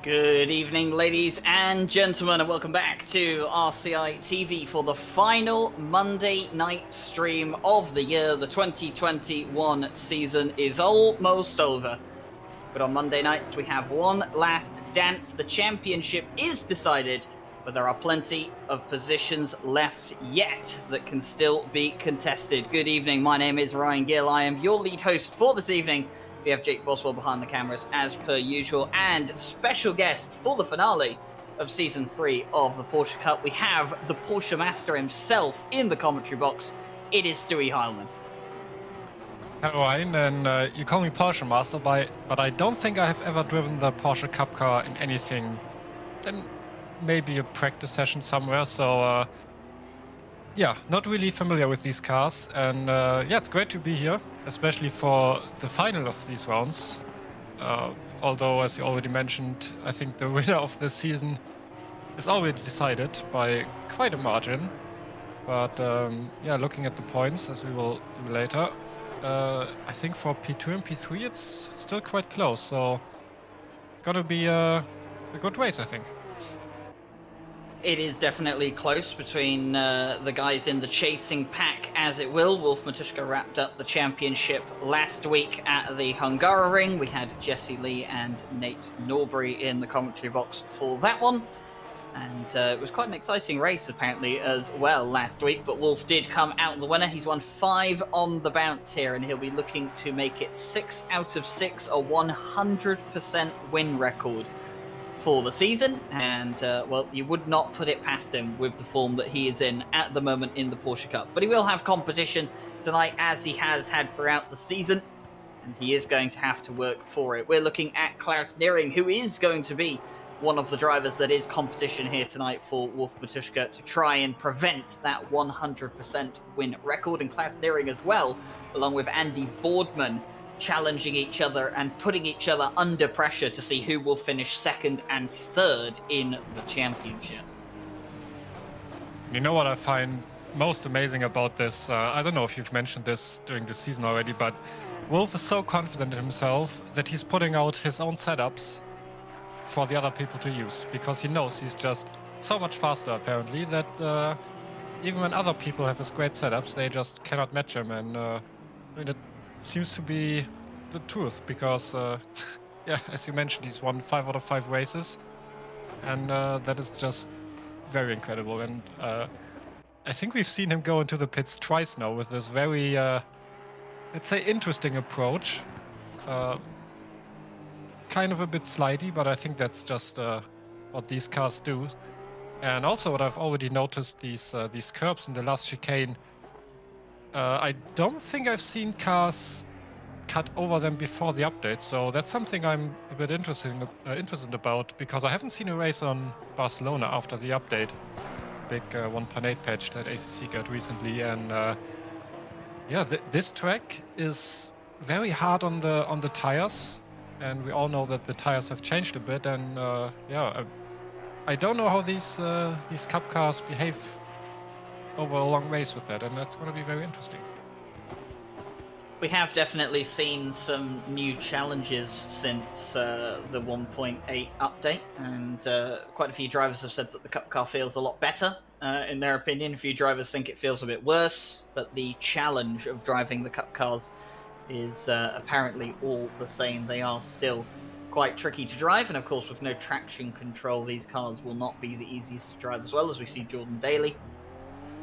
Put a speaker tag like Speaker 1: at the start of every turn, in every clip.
Speaker 1: Good evening, ladies and gentlemen, and welcome back to RCI TV for the final Monday night stream of the year. The 2021 season is almost over. But on Monday nights, we have one last dance. The championship is decided, but there are plenty of positions left yet that can still be contested. Good evening, my name is Ryan Gill. I am your lead host for this evening. We have Jake Boswell behind the cameras as per usual, and special guest for the finale of Season 3 of the Porsche Cup. We have the Porsche Master himself in the commentary box. It is Stewie Heilman.
Speaker 2: Hello Ryan, and you call me Porsche Master, but I don't think I have ever driven the Porsche Cup car in anything than maybe a practice session somewhere, so yeah, not really familiar with these cars, and yeah, it's great to be here, especially for the final of these rounds. Although, as you already mentioned, I think the winner of this season is already decided by quite a margin. But yeah, looking at the points, as we will do later, I think for P2 and P3 it's still quite close, so it's gonna be a good race, I think.
Speaker 1: It is definitely close between the guys in the chasing pack, as it will. Wolf Matuszka wrapped up the championship last week at the Hungaroring. We had Jesse Lee and Nate Norbury in the commentary box for that one. And it was quite an exciting race, apparently, as well last week. But Wolf did come out the winner. He's won 5 on the bounce here, and he'll be looking to make it 6 out of 6, a 100% win record for the season. And, well, you would not put it past him with the form that he is in at the moment in the Porsche Cup. But he will have competition tonight, as he has had throughout the season. And he is going to have to work for it. We're looking at Klaus Nearing, who is going to be one of the drivers that is competition here tonight for Wolf Matuszka to try and prevent that 100% win record. And Klaus Nearing as well, along with Andy Boardman, challenging each other and putting each other under pressure to see who will finish second and third in the championship.
Speaker 2: You know what I find most amazing about this? I don't know if you've mentioned this during the season already, but Wolf is so confident in himself that he's putting out his own setups for the other people to use, because he knows he's just so much faster apparently that even when other people have his great setups, they just cannot match him. And I mean, it seems to be the truth, because yeah, as you mentioned, he's won 5 out of 5 races, and that is just very incredible. And I think we've seen him go into the pits twice now with this very let's say interesting approach. Kind of a bit slidey, but I think that's just what these cars do. And also what I've already noticed, these curbs in the last chicane, I don't think I've seen cars cut over them before the update, so that's something I'm a bit interested about, because I haven't seen a race on Barcelona after the update, big 1.8 patch that ACC got recently. And yeah, this track is very hard on the tires, and we all know that the tires have changed a bit. And yeah, I don't know how these cup cars behave over a long race with that, and that's going to be very interesting.
Speaker 1: We have definitely seen some new challenges since the 1.8 update, and quite a few drivers have said that the Cup car feels a lot better, in their opinion. A few drivers think it feels a bit worse, but the challenge of driving the Cup cars is apparently all the same. They are still quite tricky to drive, and of course with no traction control, these cars will not be the easiest to drive as well, as we see Jordan Daly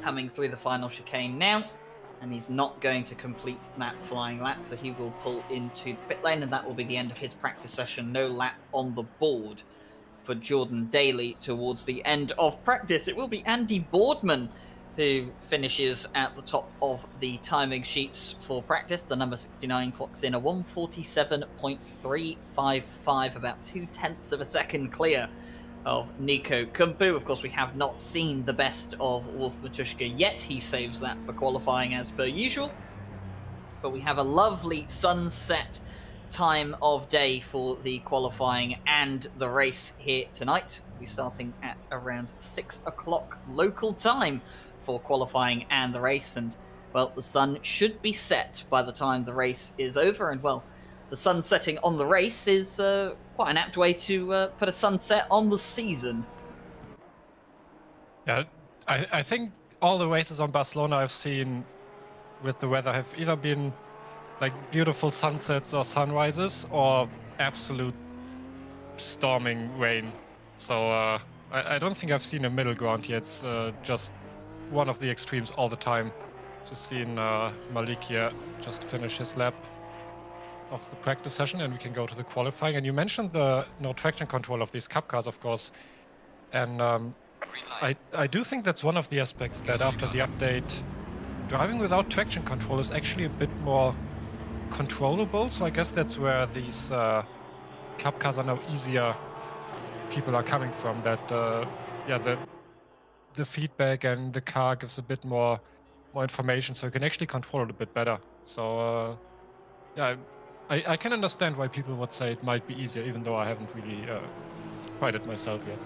Speaker 1: coming through the final chicane now, and he's not going to complete that flying lap, so he will pull into the pit lane, and that will be the end of his practice session. No lap on the board for Jordan Daly towards the end of practice. It will be Andy Boardman who finishes at the top of the timing sheets for practice. The number 69 clocks in a 1:47.355, about 0.2 of a second clear of Niko Kumpu. Of course, we have not seen the best of Wolf Matuszka yet. He saves that for qualifying as per usual. But we have a lovely sunset time of day for the qualifying and the race here tonight. We'll be starting at around 6 o'clock local time for qualifying and the race. And, well, the sun should be set by the time the race is over. And, well, the sun setting on the race is quite an apt way to put a sunset on the season.
Speaker 2: Yeah, I think all the races on Barcelona I've seen with the weather have either been like beautiful sunsets or sunrises or absolute storming rain. So I don't think I've seen a middle ground yet. It's just one of the extremes all the time. Just seen Malik here just finish his lap of the practice session, and we can go to the qualifying. And you mentioned the no traction control of these cup cars, of course. And I do think that's one of the aspects that after the update, driving without traction control is actually a bit more controllable. So I guess that's where these cup cars are now easier. People are coming from that. Yeah, the feedback and the car gives a bit more information, so you can actually control it a bit better. So yeah, I can understand why people would say it might be easier, even though I haven't really tried it myself yet.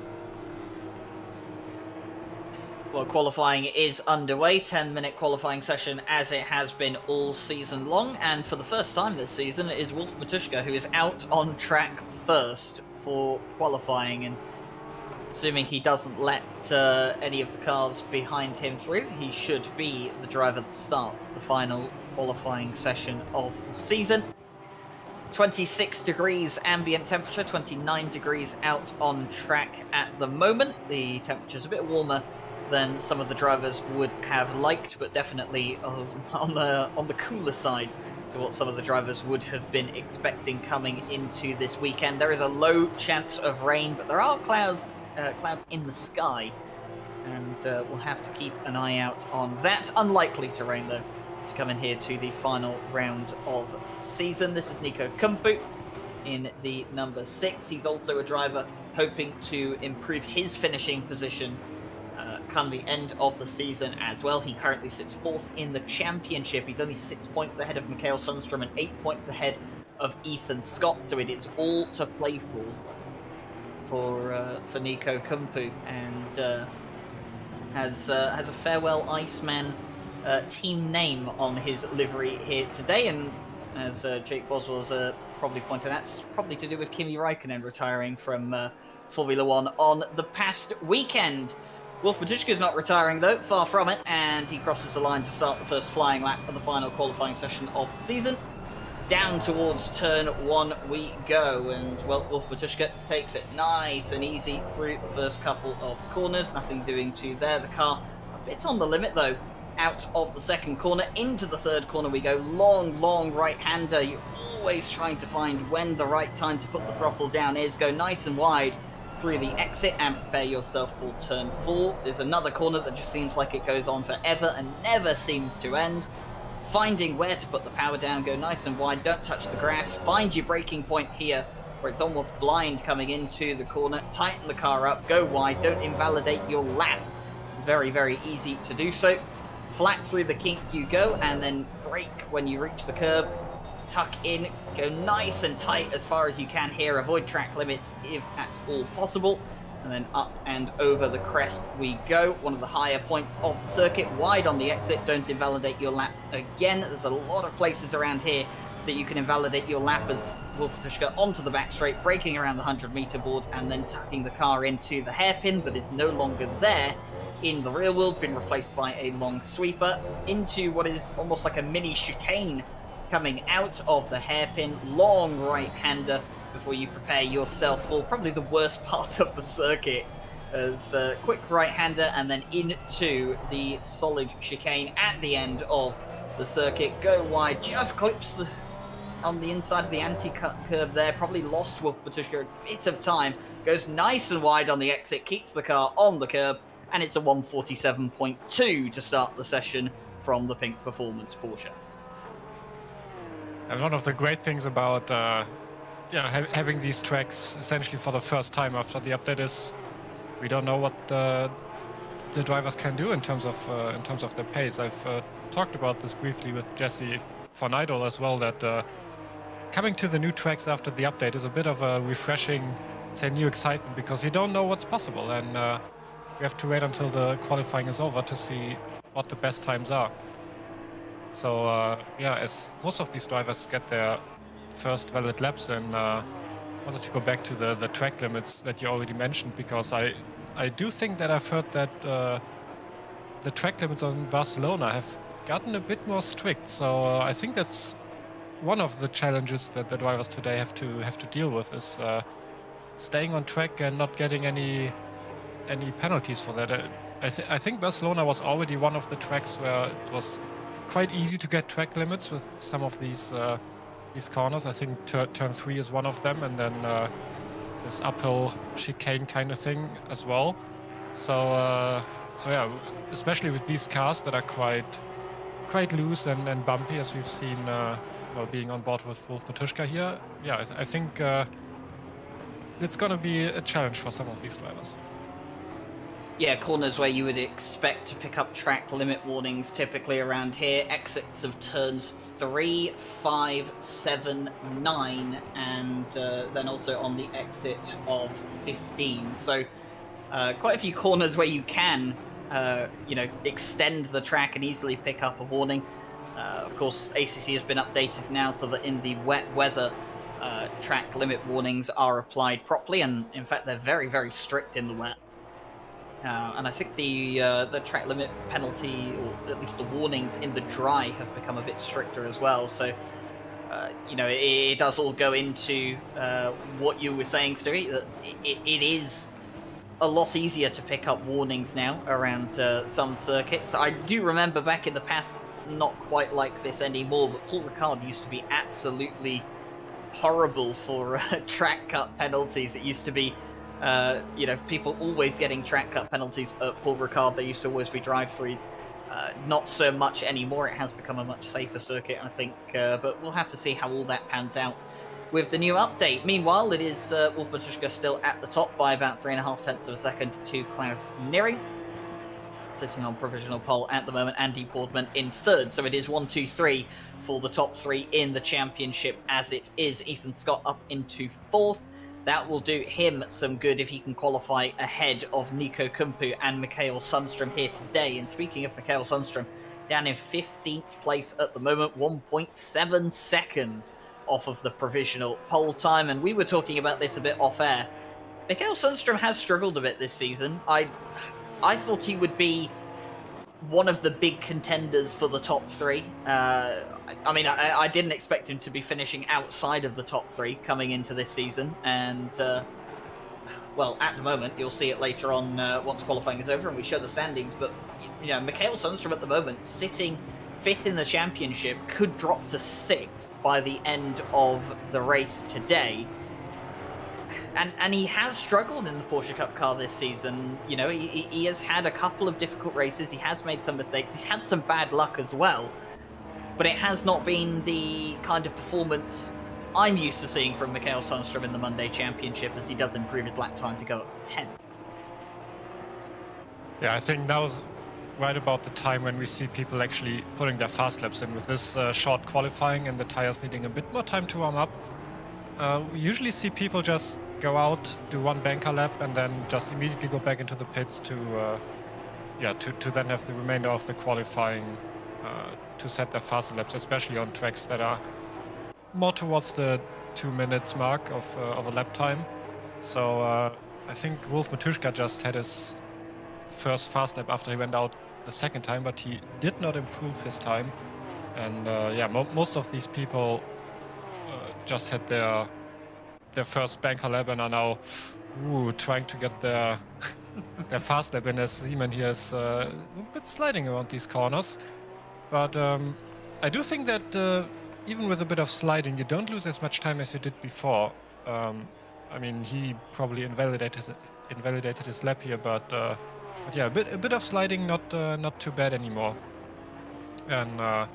Speaker 1: Well, qualifying is underway, 10-minute qualifying session as it has been all season long, and for the first time this season it is Wolf Matuszka who is out on track first for qualifying, and assuming he doesn't let any of the cars behind him through, he should be the driver that starts the final qualifying session of the season. 26 degrees ambient temperature, 29 degrees out on track at the moment. The temperature's a bit warmer than some of the drivers would have liked, but definitely on the cooler side to what some of the drivers would have been expecting coming into this weekend. There is a low chance of rain, but there are clouds in the sky, and we'll have to keep an eye out on that. Unlikely to rain though, to come in here to the final round of the season. This is Niko Kumpu in the number 6. He's also a driver hoping to improve his finishing position come the end of the season as well. He currently sits 4th in the championship. He's only 6 points ahead of Mikael Sundstrom and 8 points ahead of Ethan Scott, so it is all to play for Niko Kumpu, and has a Farewell Iceman team name on his livery here today, and as Jake Boswell's probably pointed out, it's probably to do with Kimi Räikkönen retiring from Formula 1 on the past weekend. Wolf Matuszka is not retiring though, far from it, and he crosses the line to start the first flying lap of the final qualifying session of the season. Down towards turn 1 we go, and well, Wolf Matuszka takes it nice and easy through the first couple of corners. Nothing doing to there. The car a bit on the limit though. Out of the second corner, into the third corner we go. Long right-hander. You're always trying to find when the right time to put the throttle down is. Go nice and wide through the exit and prepare yourself for turn 4. There's another corner that just seems like it goes on forever and never seems to end. Finding where to put the power down, go nice and wide, don't touch the grass. Find your braking point here where it's almost blind coming into the corner. Tighten the car up, go wide, don't invalidate your lap. It's very easy to do so. Flat through the kink you go, and then brake when you reach the curb. Tuck in, go nice and tight as far as you can here, avoid track limits if at all possible, and then up and over the crest we go. One of the higher points of the circuit, wide on the exit, don't invalidate your lap again. There's a lot of places around here that you can invalidate your lap as Wolf Matuszka onto the back straight, braking around the 100-meter board, and then tucking the car into the hairpin that is no longer there in the real world, been replaced by a long sweeper, into what is almost like a mini chicane coming out of the hairpin. Long right-hander before you prepare yourself for probably the worst part of the circuit, as quick right-hander and then into the solid chicane at the end of the circuit. Go wide, just clips on the inside of the anti-cut curve there, probably lost Wolf Matuszka a bit of time. Goes nice and wide on the exit, keeps the car on the curb, and it's a 147.2 to start the session from the Pink Performance Porsche.
Speaker 2: And one of the great things about having these tracks essentially for the first time after the update is we don't know what the drivers can do in terms of their pace. I've talked about this briefly with Jesse von Idol as well, that coming to the new tracks after the update is a bit of a refreshing, say, new excitement, because you don't know what's possible, and you have to wait until the qualifying is over to see what the best times are. So as most of these drivers get their first valid laps. And wanted to go back to the track limits that you already mentioned, because I do think that I've heard that the track limits on Barcelona have gotten a bit more strict. So I think that's one of the challenges that the drivers today have to deal with, is staying on track and not getting any penalties for that. I think Barcelona was already one of the tracks where it was quite easy to get track limits with some of these corners. I think turn 3 is one of them, and then this uphill chicane kind of thing as well. So yeah, especially with these cars that are quite loose and bumpy, as we've seen being on board with Wolf Matuszka here. Yeah, I think it's going to be a challenge for some of these drivers.
Speaker 1: Yeah, corners where you would expect to pick up track limit warnings typically around here. Exits of turns 3, 5, 7, 9, and then also on the exit of 15. So quite a few corners where you can, extend the track and easily pick up a warning. Of course, ACC has been updated now so that in the wet weather, track limit warnings are applied properly, and in fact they're very, very strict in the wet. And I think the track limit penalty, or at least the warnings in the dry, have become a bit stricter as well. So, it does all go into what you were saying, Stewie, that it is a lot easier to pick up warnings now around some circuits. I do remember back in the past, it's not quite like this anymore, but Paul Ricard used to be absolutely horrible for track cut penalties. It used to be people always getting track cut penalties at Paul Ricard. There used to always be drive-throughs. Not so much anymore. It has become a much safer circuit, I think, but we'll have to see how all that pans out with the new update. Meanwhile, it is Wolf Matuszka still at the top by about 3.5 tenths of a second to Klaus Niering. Sitting on provisional pole at the moment, Andy Boardman in third. So it is 1, 2, 3 for the top 3 in the championship as it is. Ethan Scott up into 4th. That will do him some good if he can qualify ahead of Niko Kumpu and Mikael Sundström here today. And speaking of Mikael Sundström, down in 15th place at the moment, 1.7 seconds off of the provisional pole time. And we were talking about this a bit off air. Mikael Sundström has struggled a bit this season. I thought he would be one of the big contenders for the top 3. I didn't expect him to be finishing outside of the top 3 coming into this season. And, at the moment, you'll see it later on once qualifying is over and we show the standings. But, Mikael Sundström at the moment, sitting 5th in the championship, could drop to 6th by the end of the race today. And he has struggled in the Porsche Cup car this season. He has had a couple of difficult races. He has made some mistakes. He's had some bad luck as well. But it has not been the kind of performance I'm used to seeing from Mikael Sundström in the Monday Championship, as he does improve his lap time to go up to 10th.
Speaker 2: Yeah, I think that was right about the time when we see people actually putting their fast laps in. With this short qualifying and the tires needing a bit more time to warm up, we usually see people just go out, do one banker lap, and then just immediately go back into the pits to then have the remainder of the qualifying to set their faster laps, especially on tracks that are more towards the 2 minutes mark of a lap time. So I think Wolf Matuszka just had his first fast lap after he went out the second time, but he did not improve his time. And most of these people just had their first banker lap and are now trying to get their fast lap in, as Simon here is a bit sliding around these corners. But I do think that even with a bit of sliding, you don't lose as much time as you did before. He probably invalidated his lap here, but yeah, a bit of sliding, not too bad anymore. And I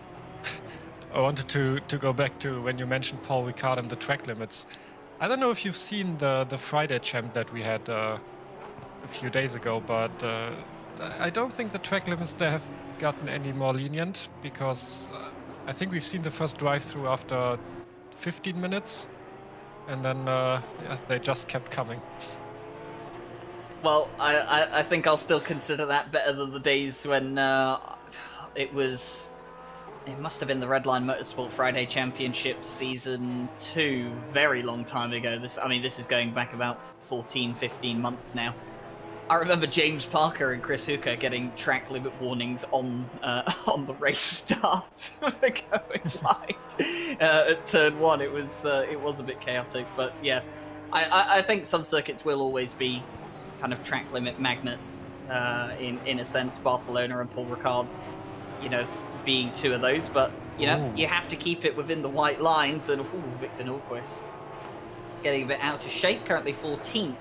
Speaker 2: wanted to go back to when you mentioned Paul Ricard and the track limits. I don't know if you've seen the Friday champ that we had a few days ago, but I don't think the track limits there have gotten any more lenient, because I think we've seen the first drive-through after 15 minutes, and then they just kept coming.
Speaker 1: Well, I think I'll still consider that better than the days when it was it must have been the Redline Motorsport Friday Championship Season 2, very long time ago. This is going back about 14, 15 months now. I remember James Parker and Chris Hooker getting track limit warnings on the race start for going wide at turn 1. It was a bit chaotic, but yeah, I think some circuits will always be kind of track limit magnets in a sense. Barcelona and Paul Ricard, being two of those, but you have to keep it within the white lines. And Victor Norquist getting a bit out of shape, currently 14th.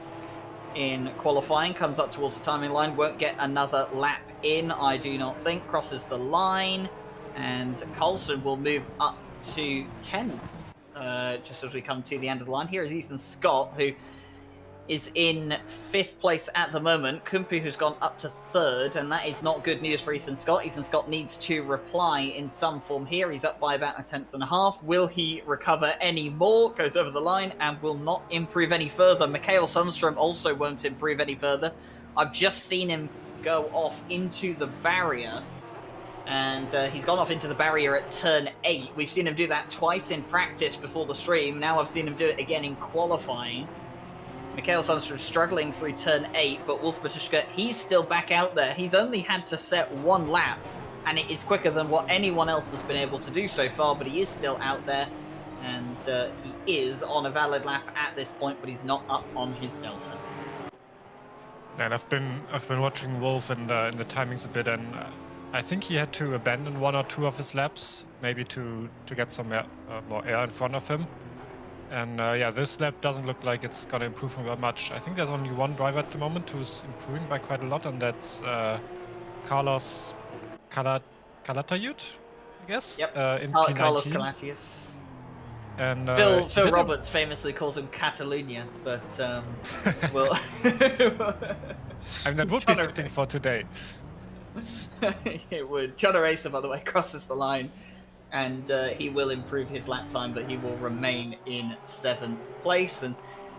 Speaker 1: In qualifying, comes up towards the timing line, won't get another lap in, I do not think, crosses the line, and Carlson will move up to 10th, just as we come to the end of the line. Here is Ethan Scott, who is in 5th place at the moment. Kumpu, who's gone up to 3rd, and that is not good news for Ethan Scott. Ethan Scott needs to reply in some form here. He's up by about a 10.5. Will he recover any more? Goes over the line and will not improve any further. Mikael Sundstrom also won't improve any further. I've just seen him go off into the barrier, and he's gone off into the barrier at turn 8. We've seen him do that twice in practice before the stream. Now I've seen him do it again in qualifying. Mikael Sundstrom struggling through turn 8, but Wolf Matuszka, he's still back out there. He's only had to set 1 lap, and it is quicker than what anyone else has been able to do so far, but he is still out there, and he is on a valid lap at this point, but he's not up on his delta.
Speaker 2: And I've been watching Wolf in the timings a bit, and I think he had to abandon 1 or 2 of his laps, maybe to get some more air in front of him. And yeah, this lap doesn't look like it's going to improve him that much. I think there's only one driver at the moment who's improving by quite a lot, and that's Carlos Calatayud, I guess.
Speaker 1: Yep,
Speaker 2: in
Speaker 1: Carlos
Speaker 2: P19.
Speaker 1: Calatayud.
Speaker 2: And
Speaker 1: Phil Roberts famously calls him Catalunya, but well,
Speaker 2: and that would be fitting for today.
Speaker 1: It would. John Aracer, by the way, crosses the line, and he will improve his lap time, but he will remain in 7th place. And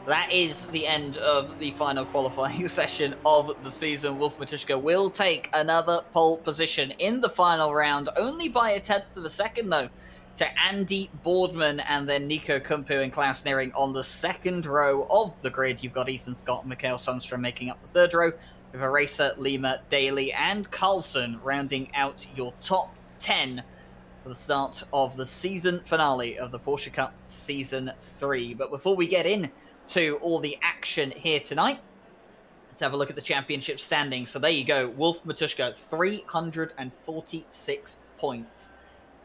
Speaker 1: that is the end of the final qualifying session of the season. Wolf Matuszka will take another pole position in the final round, only by a 10th of a second, though, to Andy Boardman and then Niko Kumpu and Klaus Neering on the 2nd row of the grid. You've got Ethan Scott and Mikael Sundstrom making up the 3rd row, with Aracer, Lima, Daly, and Carlson rounding out your top 10 for the start of the season finale of the Porsche Cup Season 3. But before we get into all the action here tonight, let's have a look at the championship standings. So there you go, Wolf Matuszka, 346 points.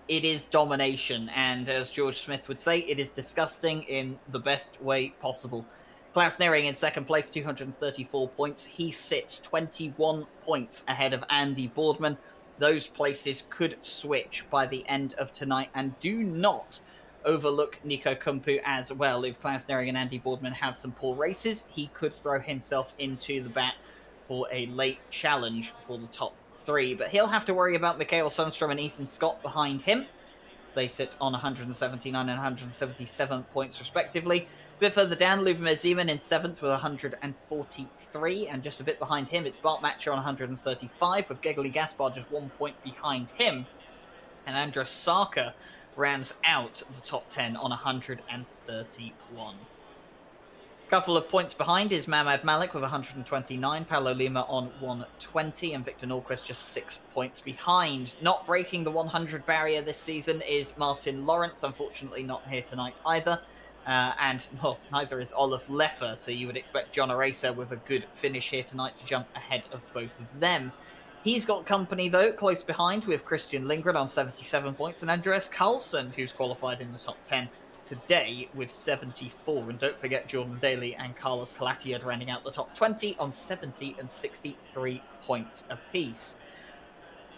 Speaker 1: It is domination, and as George Smith would say, it is disgusting in the best way possible. Klaus Neering in 2nd place, 234 points. He sits 21 points ahead of Andy Boardman. Those places could switch by the end of tonight, and do not overlook Niko Kumpu as well. If Klaus Neering and Andy Boardman have some poor races, he could throw himself into the bat for a late challenge for the top 3. But he'll have to worry about Mikael Sundstrom and Ethan Scott behind him. So they sit on 179 and 177 points respectively. A bit further down, Lubomir Zeman in 7th with 143, and just a bit behind him, it's Bart Matcher on 135, with Gegely Gaspar just 1 point behind him. And Andres Sarka rounds out the top 10 on 131. Couple of points behind is Mamad Malik with 129, Paulo Lima on 120, and Victor Norquist just 6 points behind. Not breaking the 100 barrier this season is Martin Lawrence, unfortunately not here tonight either. And well, neither is Olaf Leffer, so you would expect John Aracer with a good finish here tonight to jump ahead of both of them. He's got company, though, close behind with Christian Lindgren on 77 points and Andreas Carlson, who's qualified in the top 10 today with 74. And don't forget Jordan Daly and Carlos Calatayud rounding out the top 20 on 70 and 63 points apiece.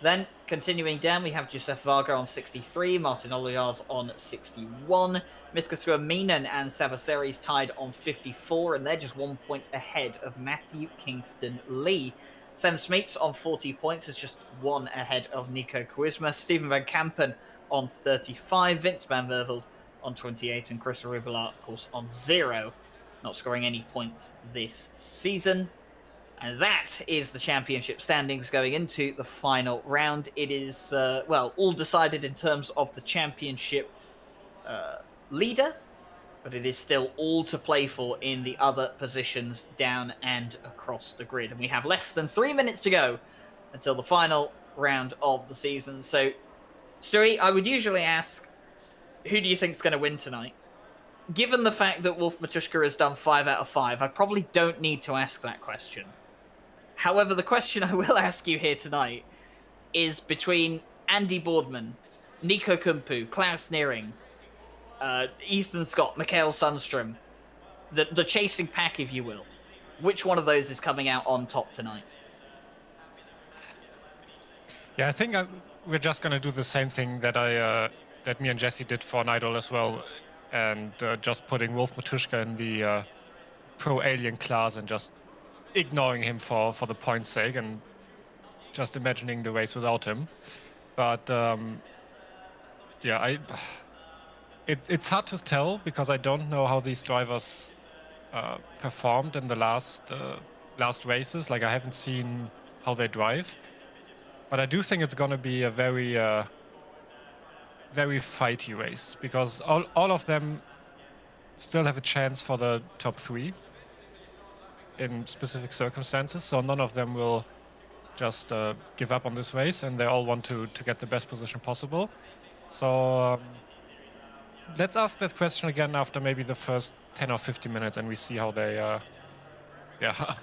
Speaker 1: Then, continuing down, we have Josef Varga on 63, Martin Oliars on 61, Miska Suominen and Savaseris tied on 54, and they're just 1 point ahead of Matthew Kingston Lee. Sam Smeets on 40 points is just 1 ahead of Nico Kuisma, Stephen Van Kampen on 35, Vince Van Vervelde on 28, and Chris Rubelard, of course, on 0, not scoring any points this season. And that is the championship standings going into the final round. It is, well, all decided in terms of the championship leader, but it is still all to play for in the other positions down and across the grid. And we have less than 3 minutes to go until the final round of the season. So, Stewie, I would usually ask, who do you think is going to win tonight? Given the fact that Wolf Matuszka has done 5 out of 5, I probably don't need to ask that question. However, the question I will ask you here tonight is between Andy Boardman, Niko Kumpu, Klaus Neering, Ethan Scott, Mikael Sundstrom, the chasing pack, if you will. Which one of those is coming out on top tonight?
Speaker 2: Yeah, I think we're just going to do the same thing that me and Jesse did for Nidal as well, and just putting Wolf Matuszka in the Pro Alien class and just ignoring him for the point's sake and just imagining the race without him. But yeah, it's hard to tell because I don't know how these drivers performed in the last races. Like, I haven't seen how they drive, but I do think it's going to be a very very fighty race because all of them still have a chance for the top 3 in specific circumstances, so none of them will just give up on this race, and they all want to get the best position possible. So let's ask that question again after maybe the first 10 or 15 minutes, and we see how they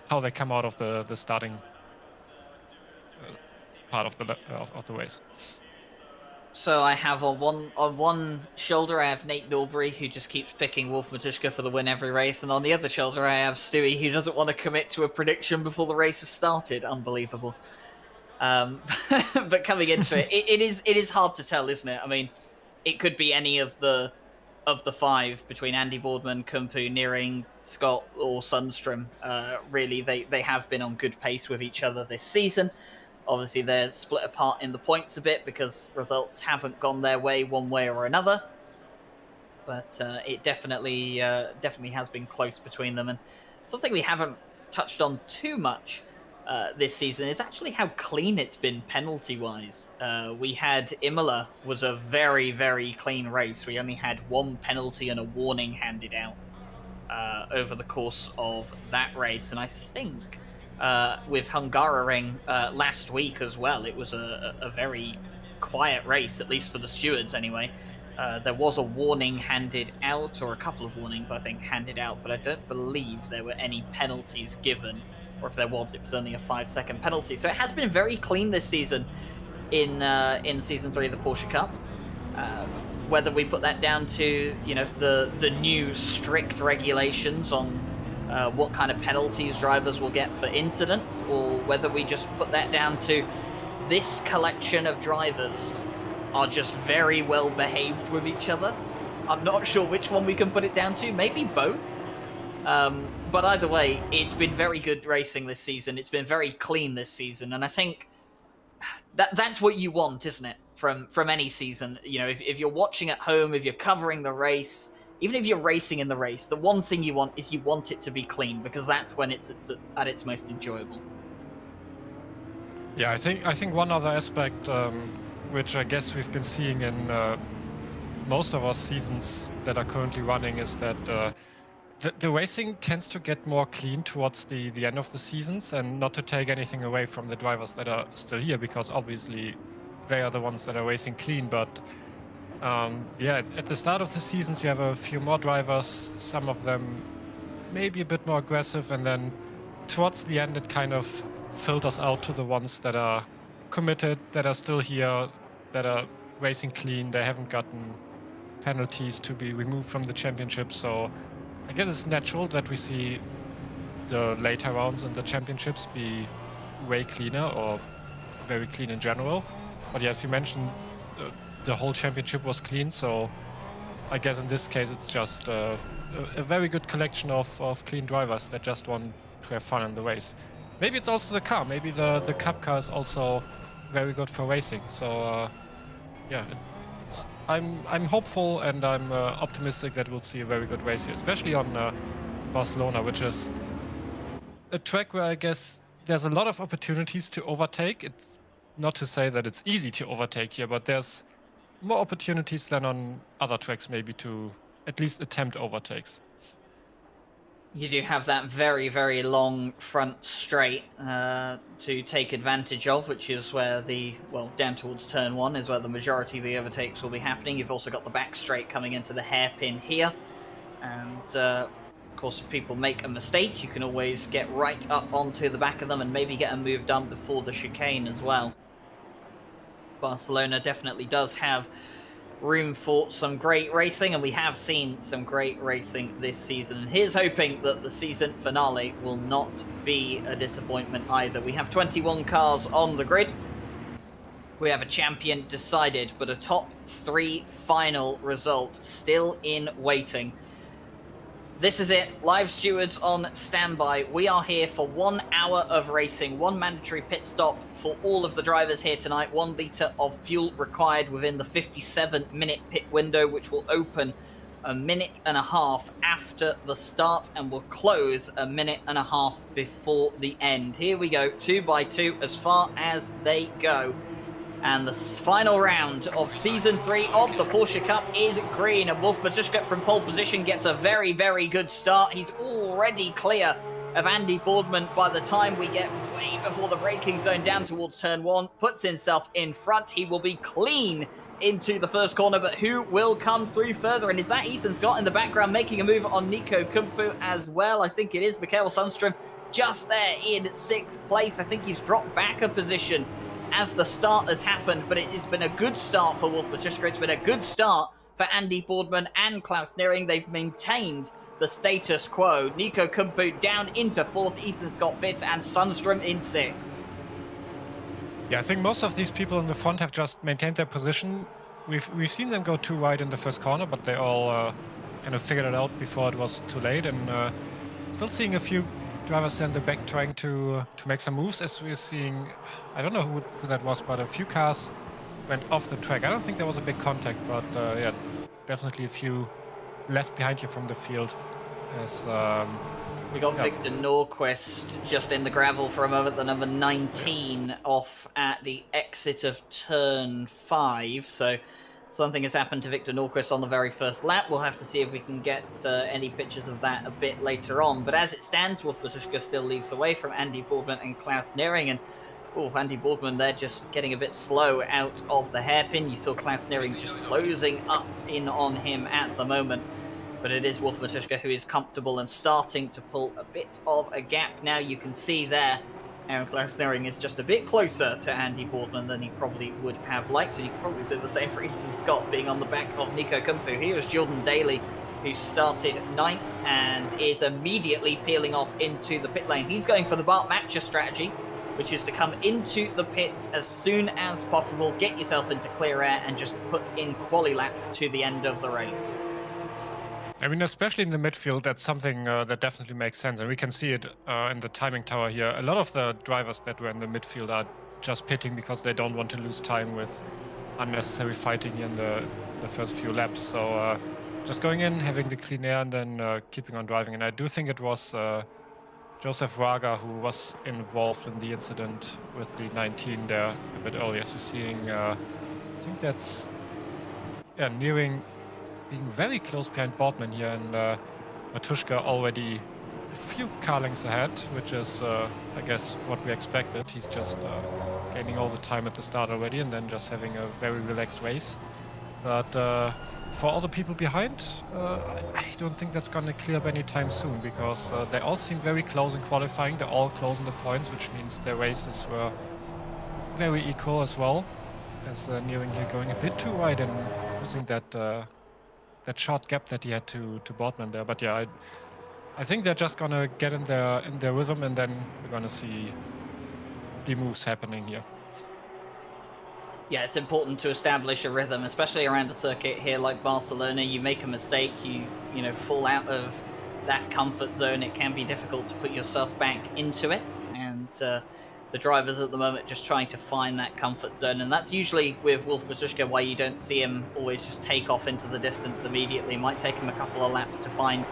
Speaker 2: how they come out of the starting part of the race.
Speaker 1: So I have on one shoulder I have Nate Norbury, who just keeps picking Wolf Matuszka for the win every race, and on the other shoulder I have Stewie, who doesn't want to commit to a prediction before the race has started. Unbelievable. But coming into it, it is hard to tell, isn't it? I mean, it could be any of the 5 between Andy Boardman, Kumpu, Neering, Scott, or Sundstrom. Really, they have been on good pace with each other this season. Obviously, they're split apart in the points a bit because results haven't gone their way one way or another. But it definitely has been close between them. And something we haven't touched on too much this season is actually how clean it's been penalty-wise. We had Imola was a very, very clean race. We only had 1 penalty and a warning handed out over the course of that race. And I think with Hungaroring last week as well, it was a very quiet race, at least for the stewards anyway. There was a warning handed out, or a couple of warnings, I think, handed out, but I don't believe there were any penalties given, or if there was, it was only a 5-second penalty. So it has been very clean this season in Season 3 of the Porsche Cup. Whether we put that down to, you know, the new strict regulations on what kind of penalties drivers will get for incidents, or whether we just put that down to this collection of drivers are just very well behaved with each other. I'm not sure which one we can put it down to, maybe both. But either way, it's been very good racing this season. It's been very clean this season, and I think that's what you want, isn't it, from any season? You know, if you're watching at home, if you're covering the race, even if you're racing in the race, the one thing you want is you want it to be clean, because that's when it's at its most enjoyable.
Speaker 2: Yeah, I think one other aspect, which I guess we've been seeing in most of our seasons that are currently running, is that the racing tends to get more clean towards the end of the seasons, and not to take anything away from the drivers that are still here, because obviously they are the ones that are racing clean, but yeah, at the start of the seasons you have a few more drivers, some of them maybe a bit more aggressive, and then towards the end it kind of filters out to the ones that are committed, that are still here, that are racing clean. They haven't gotten penalties to be removed from the championship, so I guess it's natural that we see the later rounds in the championships be way cleaner, or very clean in general. But yes, you mentioned the whole championship was clean, so I guess in this case it's just a very good collection of clean drivers that just want to have fun in the race. Maybe it's also the car. Maybe the Cup car is also very good for racing. So yeah, I'm hopeful, and I'm optimistic that we'll see a very good race here, especially on Barcelona, which is a track where I guess there's a lot of opportunities to overtake. It's not to say that it's easy to overtake here, but there's more opportunities than on other tracks maybe to at least attempt overtakes.
Speaker 1: You do have that very, very long front straight to take advantage of, which is where down towards turn 1 is where the majority of the overtakes will be happening. You've also got the back straight coming into the hairpin here. And, of course, if people make a mistake, you can always get right up onto the back of them and maybe get a move done before the chicane as well. Barcelona definitely does have room for some great racing, and we have seen some great racing this season. And here's hoping that the season finale will not be a disappointment either. We have 21 cars on the grid. We have a champion decided, but a top 3 final result still in waiting. This is it. Live stewards on standby. We are here for 1 hour of racing, 1 mandatory pit stop for all of the drivers here tonight, 1 litre of fuel required within the 57-minute pit window, which will open a minute and a half after the start and will close a minute and a half before the end. Here we go, 2 by 2 as far as they go. And the final round of Season 3 of the Porsche Cup is green. And Wolf Matuszka from pole position gets a very, very good start. He's already clear of Andy Boardman by the time we get way before the braking zone down towards turn 1. Puts himself in front. He will be clean into the first corner, but who will come through further? And is that Ethan Scott in the background making a move on Niko Kumpu as well? I think it is. Mikael Sundström just there in 6th place. I think he's dropped back a position as the start has happened, but it has been a good start for Wolf Matuszka. It's been a good start for Andy Boardman and Klaus Nearing. They've maintained the status quo. Niko Kumpu down into 4th, Ethan Scott 5th, and Sundström in 6th.
Speaker 2: Yeah, I think most of these people in the front have just maintained their position. We've seen them go too wide in the first corner, but they all kind of figured it out before it was too late. And still seeing a few drivers in the back trying to make some moves, as we're seeing. I don't know who that was, but a few cars went off the track. I don't think there was a big contact, but yeah, definitely a few left behind you from the field. As
Speaker 1: we got Victor Norquist just in the gravel for a moment, the number 19 off at the exit of turn 5. So something has happened to Victor Norquist on the very first lap. We'll have to see if we can get any pictures of that a bit later on. But as it stands, Wolf Matuszka still leaves away from Andy Boardman and Klaus Nearing. And Andy Boardman there just getting a bit slow out of the hairpin. You saw Klaus Nearing just closing up in on him at the moment. But it is Wolf Matuszka who is comfortable and starting to pull a bit of a gap now. You can see there and Klaus Nearing is just a bit closer to Andy Boardman than he probably would have liked. And you can probably say the same for Ethan Scott being on the back of Niko Kumpu. Here is Jordan Daly, who started 9th and is immediately peeling off into the pit lane. He's going for the Bart Matcher strategy, which is to come into the pits as soon as possible, get yourself into clear air, and just put in quali laps to the end of the race.
Speaker 2: I mean, especially in the midfield, that's something that definitely makes sense. And we can see it in the timing tower here. A lot of the drivers that were in the midfield are just pitting because they don't want to lose time with unnecessary fighting in the first few laps. So just going in, having the clean air, and then keeping on driving. And I do think it was Joseph Raga who was involved in the incident with the 19 there a bit earlier. So seeing, I think that's Nearing being very close behind Boardman here, and Matuszka already a few car lengths ahead, which is, I guess, what we expected. He's just gaining all the time at the start already, and then just having a very relaxed race. But for all the people behind, I don't think that's going to clear up anytime soon, because they all seem very close in qualifying. They're all close in the points, which means their races were very equal as well. As Nearing here going a bit too wide and losing that short gap that he had to Boardman there. But yeah, I think they're just gonna get in their rhythm, and then we're gonna see the moves happening here.
Speaker 1: Yeah, it's important to establish a rhythm, especially around a circuit here like Barcelona. You make a mistake, you fall out of that comfort zone. It can be difficult to put yourself back into it, and the drivers at the moment just trying to find that comfort zone. And that's usually with Wolf Matuszka why you don't see him always just take off into the distance immediately. It might take him a couple of laps to find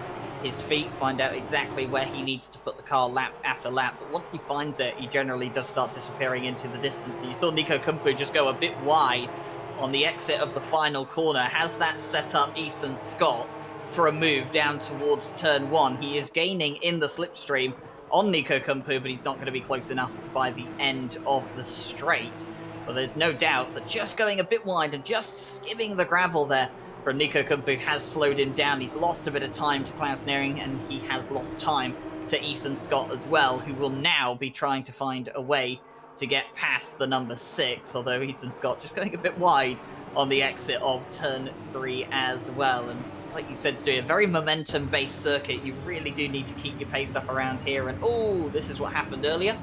Speaker 1: his feet, find out exactly where he needs to put the car lap after lap. But once he finds it, he generally does start disappearing into the distance. You saw Niko Kumpu just go a bit wide on the exit of the final corner. Has that set up Ethan Scott for a move down towards turn 1? He is gaining in the slipstream on Niko Kumpu, but he's not going to be close enough by the end of the straight. But there's no doubt that just going a bit wide and just skimming the gravel there from Niko Kumpu has slowed him down. He's lost a bit of time to Klaus Nearing, and he has lost time to Ethan Scott as well, who will now be trying to find a way to get past the number 6, although Ethan Scott just going a bit wide on the exit of turn 3 as well. And like you said, Stu, a very momentum-based circuit. You really do need to keep your pace up around here. And oh, this is what happened earlier.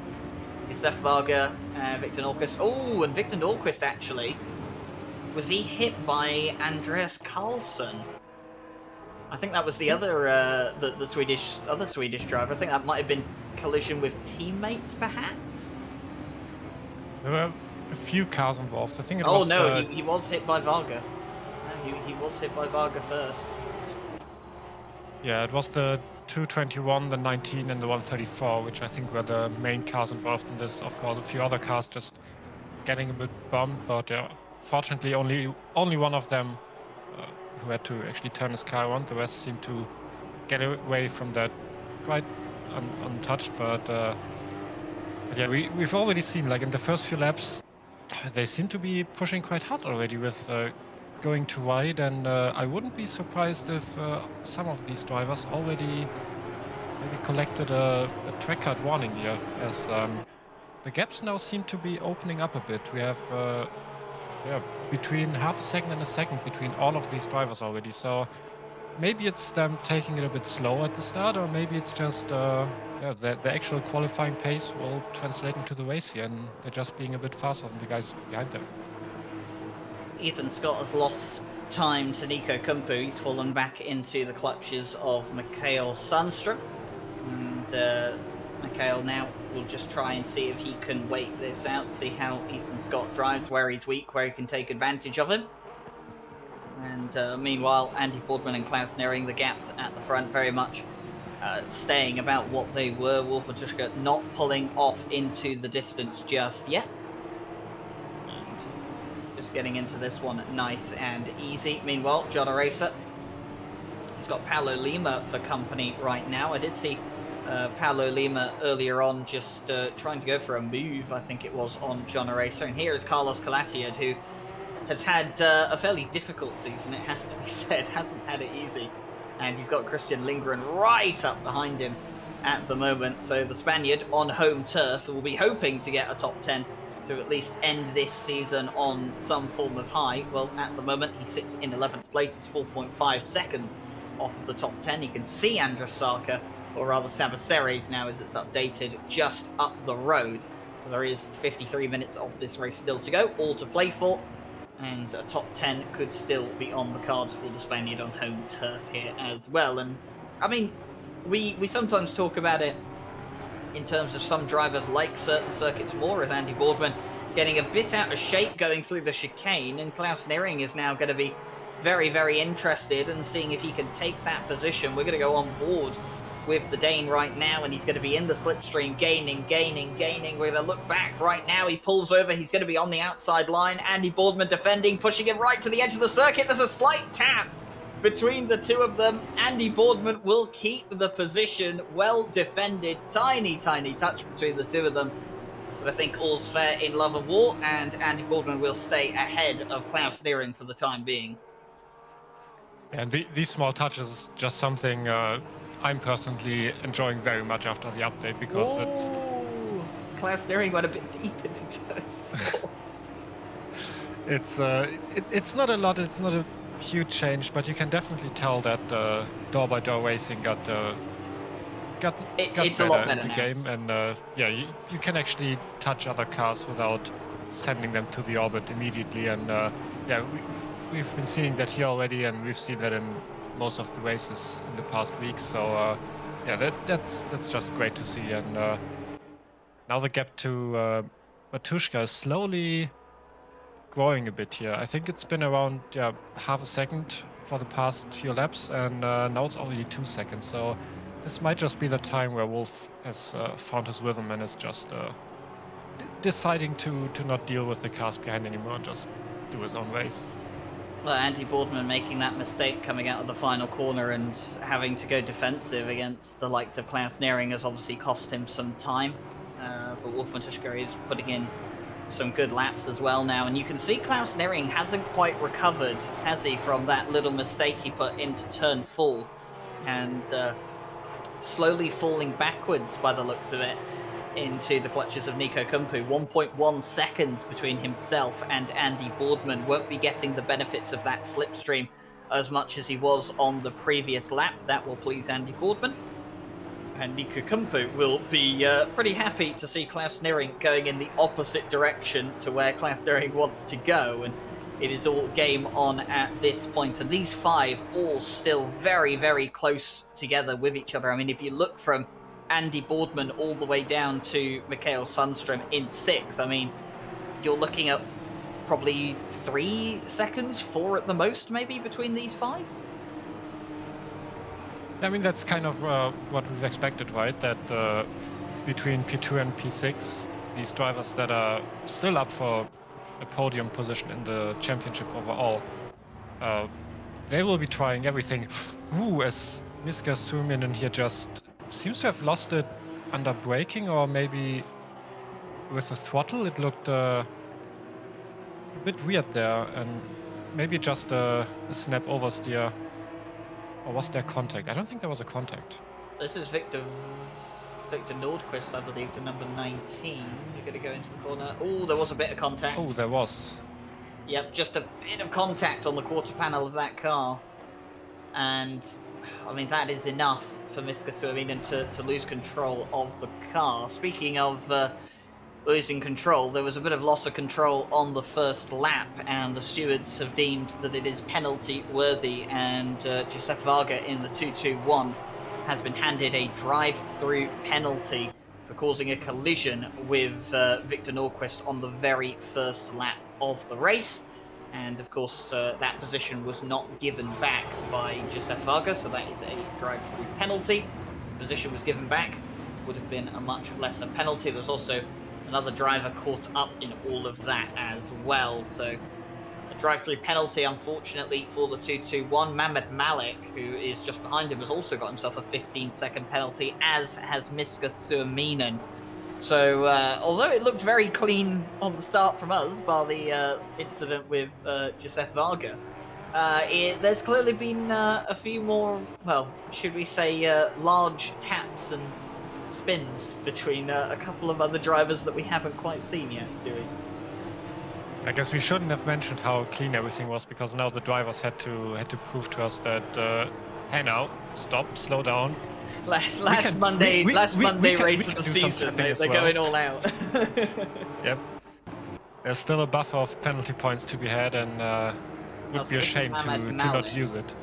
Speaker 1: Youssef Varga, Victor Norquist. Oh, and Victor Norquist actually, was he hit by Andreas Carlson? I think that was the other, the Swedish driver. I think that might have been collision with teammates, perhaps.
Speaker 2: There were a few cars involved. I think it was.
Speaker 1: Oh no, he was hit by Varga. No, he was hit by Varga first.
Speaker 2: Yeah, it was the 221, the 19, and the 134, which I think were the main cars involved in this. Of course, a few other cars just getting a bit bumped, but yeah, fortunately, only one of them who had to actually turn his car around. The rest seemed to get away from that quite untouched, but yeah, we've already seen, like in the first few laps, they seem to be pushing quite hard already with going too wide, and I wouldn't be surprised if some of these drivers already maybe collected a track card warning here, as the gaps now seem to be opening up a bit. We have yeah, between half a second and a second between all of these drivers already, so maybe it's them taking it a bit slow at the start, or maybe it's just yeah, the actual qualifying pace will translate into the race here, and they're just being a bit faster than the guys behind them.
Speaker 1: Ethan Scott has lost time to Niko Kumpu. He's fallen back into the clutches of Mikael Sundström. And Mikael now will just try and see if he can wait this out, see how Ethan Scott drives, where he's weak, where he can take advantage of him. And meanwhile, Andy Boardman and Klaus Nearing, the gaps at the front very much staying about what they were. Wolf Matuszka not pulling off into the distance just yet. Getting into this one nice and easy. Meanwhile, John Aracer, he's got Paulo Lima for company right now. I did see Paulo Lima earlier on just trying to go for a move, I think it was, on John Aracer. And here is Carlos Calatiad, who has had a fairly difficult season, it has to be said. Hasn't had it easy. And he's got Christian Lindgren right up behind him at the moment. So the Spaniard on home turf will be hoping to get a top 10 to at least end this season on some form of high. Well, at the moment, he sits in 11th place. He's 4.5 seconds off of the top 10. You can see Andras Sarka, or rather Sabaceres now as it's updated, just up the road. There is 53 minutes of this race still to go, all to play for, and a top 10 could still be on the cards for the Spaniard on home turf here as well. And, I mean, we sometimes talk about it in terms of some drivers like certain circuits more, as Andy Boardman getting a bit out of shape going through the chicane, and Klaus Nearing is now going to be very, very interested in seeing if he can take that position. We're going to go on board with the Dane right now, and he's going to be in the slipstream, gaining. We're going to look back right now. He pulls over. He's going to be on the outside line. Andy Boardman defending, pushing him right to the edge of the circuit. There's a slight tap between the two of them. Andy Boardman will keep the position. Well defended. Tiny touch between the two of them. But I think all's fair in love and war, and Andy Boardman will stay ahead of Klaus Nearing for the time being.
Speaker 2: And these small touches is just something I'm personally enjoying very much after the update, because it's...
Speaker 1: Klaus Nearing went a bit deep into turn 4.
Speaker 2: It's not a lot, it's not a huge change, but you can definitely tell that door-by-door racing got
Speaker 1: it's
Speaker 2: better
Speaker 1: a lot better
Speaker 2: in the
Speaker 1: now.
Speaker 2: game, and yeah, you can actually touch other cars without sending them to the orbit immediately, and yeah, we've been seeing that here already, and we've seen that in most of the races in the past weeks, so yeah, that's just great to see. And now the gap to Matuszka is slowly growing a bit here. I think it's been around half a second for the past few laps, and now it's already 2 seconds. So this might just be the time where Wolf has found his rhythm and is just deciding to not deal with the cars behind anymore, just do his own race.
Speaker 1: Well, Andy Boardman making that mistake coming out of the final corner and having to go defensive against the likes of Klaus Nearing has obviously cost him some time. But Wolf Matuszka is putting in some good laps as well now. And you can see Klaus Nearing hasn't quite recovered, has he, from that little mistake he put into turn 4. And slowly falling backwards by the looks of it into the clutches of Niko Kumpu. 1.1 seconds between himself and Andy Boardman. Won't be getting the benefits of that slipstream as much as he was on the previous lap. That will please Andy Boardman. And Niko Kumpu will be pretty happy to see Klaus Nearing going in the opposite direction to where Klaus Nearing wants to go. And it is all game on at this point. And these 5 all still very, very close together with each other. I mean, if you look from Andy Boardman all the way down to Mikael Sundström in 6th, I mean, you're looking at probably 3 seconds, 4 at the most, maybe, between these 5.
Speaker 2: I mean, that's kind of what we've expected, right? That between P2 and P6, these drivers that are still up for a podium position in the championship overall, they will be trying everything. Ooh, as Miska Suominen here just seems to have lost it under braking, or maybe with the throttle. It looked a bit weird there, and maybe just a snap oversteer. Or was there contact? I don't think there was a contact.
Speaker 1: This is Victor Norquist, I believe, the number 19. You're going to go into the corner. Oh, there was a bit of contact.
Speaker 2: Oh, there was.
Speaker 1: Yep, just a bit of contact on the quarter panel of that car. And, I mean, that is enough for Miska Suominen to lose control of the car. Speaking of losing control, there was a bit of loss of control on the first lap, and the stewards have deemed that it is penalty worthy, and Josef Varga in the 221 has been handed a drive-through penalty for causing a collision with Victor Norquist on the very first lap of the race. And of course, that position was not given back by Josef Varga, so that is a drive-through penalty. The position was given back, would have been a much lesser penalty. There was also another driver caught up in all of that as well. So a drive-through penalty, unfortunately, for the 221. Mehmet Malik, who is just behind him, has also got himself a 15-second penalty, as has Miska Suominen. So, although it looked very clean on the start from us, bar the incident with Josef Varga, there's clearly been a few more, well, should we say, large taps and spins between a couple of other drivers that we haven't quite seen yet, Stewie.
Speaker 2: I guess we shouldn't have mentioned how clean everything was, because now the drivers had to prove to us that hey, now stop, slow down.
Speaker 1: Last Monday race of the season, they're going all out.
Speaker 2: Yep. There's still a buffer of penalty points to be had, and would be a shame to not use it.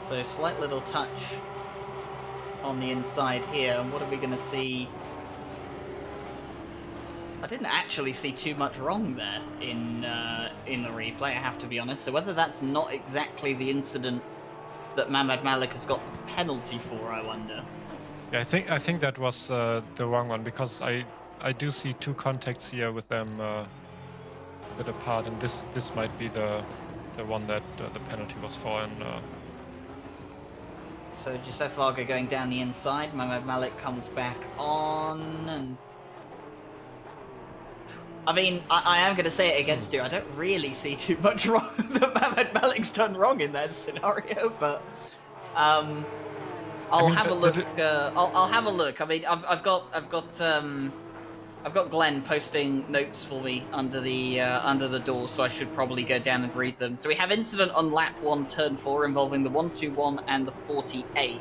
Speaker 1: So slight little touch on the inside here, and what are we going to see? I didn't actually see too much wrong there in the replay, I have to be honest. So whether that's not exactly the incident that Mehmet Malik has got the penalty for, I wonder.
Speaker 2: Yeah, I think that was the wrong one, because I do see 2 contacts here with them a bit apart, and this might be the one that the penalty was for. And
Speaker 1: so Josef Varga going down the inside. Mehmet Malik comes back on, and I mean, I am going to say it against you. I don't really see too much wrong that Mehmet Malik's done wrong in that scenario, but I'll have a look. I'll have a look. I mean, I've got Glenn posting notes for me under the door, so I should probably go down and read them. So we have incident on lap 1, turn 4, involving the 121 and the 48.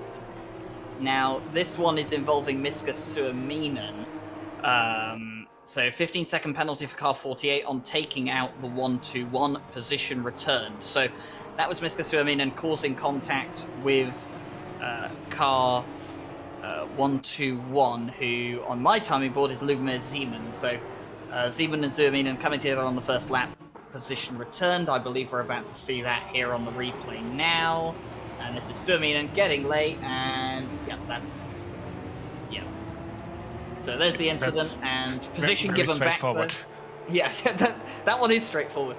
Speaker 1: Now this one is involving Miska Suominen. So 15-second penalty for car 48 on taking out the 121, position returned. So that was Miska Suominen causing contact with car 121, who on my timing board is Lubomir Zeman. So Zeman and Suominen coming together on the first lap. position returned. I believe we're about to see that here on the replay now. And this is Suominen getting late, and yeah, that's... yeah. So there's the incident, and position given back, though. Yeah, that one is straightforward.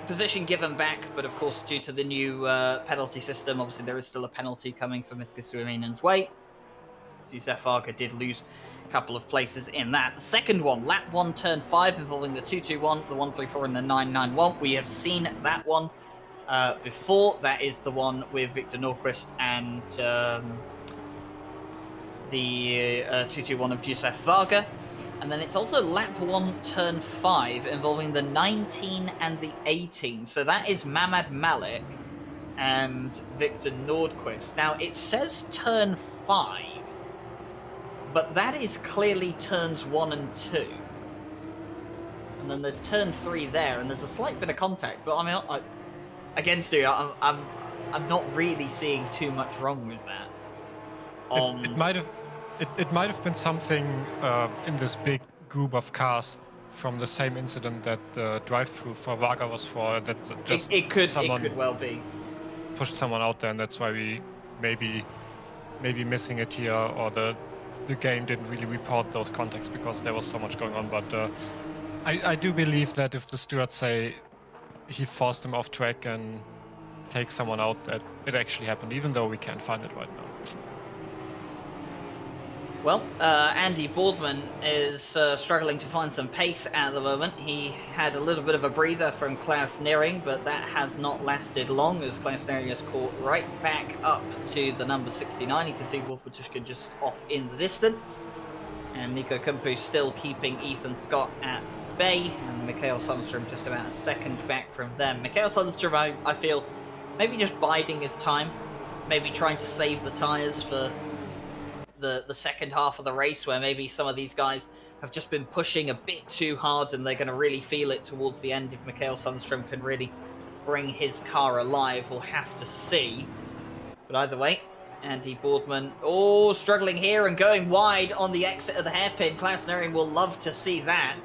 Speaker 1: Position given back, but of course, due to the new penalty system, obviously there is still a penalty coming for Mr. Suominen's way. Youssef Varga did lose a couple of places in that. The second one, lap 1, turn 5, involving the 221, the 134, and the 991. We have seen that one before. That is the one with Victor Norquist and the 221 of Youssef Varga. And then it's also lap 1, turn 5, involving the 19 and the 18. So that is Mamed Malik and Victor Nordquist. Now, it says turn 5, but that is clearly turns 1 and 2. And then there's turn 3 there, and there's a slight bit of contact. But I mean, again, Stu, I'm not really seeing too much wrong with that.
Speaker 2: It might have been something in this big group of cars from the same incident that the drive-through for Varga was for. That just
Speaker 1: it could well be
Speaker 2: pushed someone out there, and that's why we maybe missing it here, or the game didn't really report those contacts because there was so much going on. But I do believe that if the stewards say he forced him off track and take someone out, that it actually happened, even though we can't find it right now.
Speaker 1: Well, Andy Boardman is struggling to find some pace at the moment. He had a little bit of a breather from Klaus Neering, but that has not lasted long, as Klaus Neering is caught right back up to the number 69. You can see Wolf Matuszka just off in the distance. And Niko Kumpu still keeping Ethan Scott at bay, and Mikael Sundström just about a second back from them. Mikael Sundström, I feel, maybe just biding his time, maybe trying to save the tyres for the second half of the race, where maybe some of these guys have just been pushing a bit too hard and they're going to really feel it towards the end. If Mikael Sundström can really bring his car alive, we'll have to see. But either way, Andy Boardman, struggling here and going wide on the exit of the hairpin. Klaus Neering will love to see that,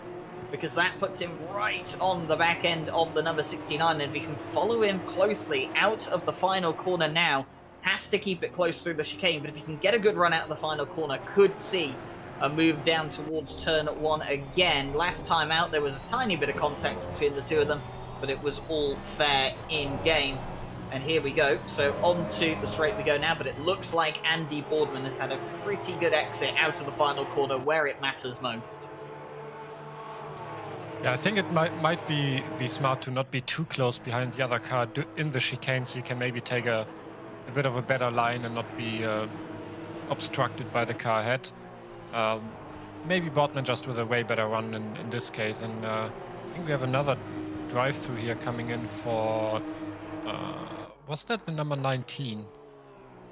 Speaker 1: because that puts him right on the back end of the number 69. And if he can follow him closely out of the final corner now, has to keep it close through the chicane, but if you can get a good run out of the final corner, could see a move down towards turn 1 again. Last time out, there was a tiny bit of contact between the two of them, but it was all fair in game. And here we go. So on to the straight we go now, but it looks like Andy Boardman has had a pretty good exit out of the final corner where it matters most.
Speaker 2: Yeah, I think it might be smart to not be too close behind the other car in the chicane, so you can maybe take a bit of a better line and not be obstructed by the car ahead. Maybe Boardman just with a way better run in this case. And I think we have another drive-through here coming in for... was that the number 19?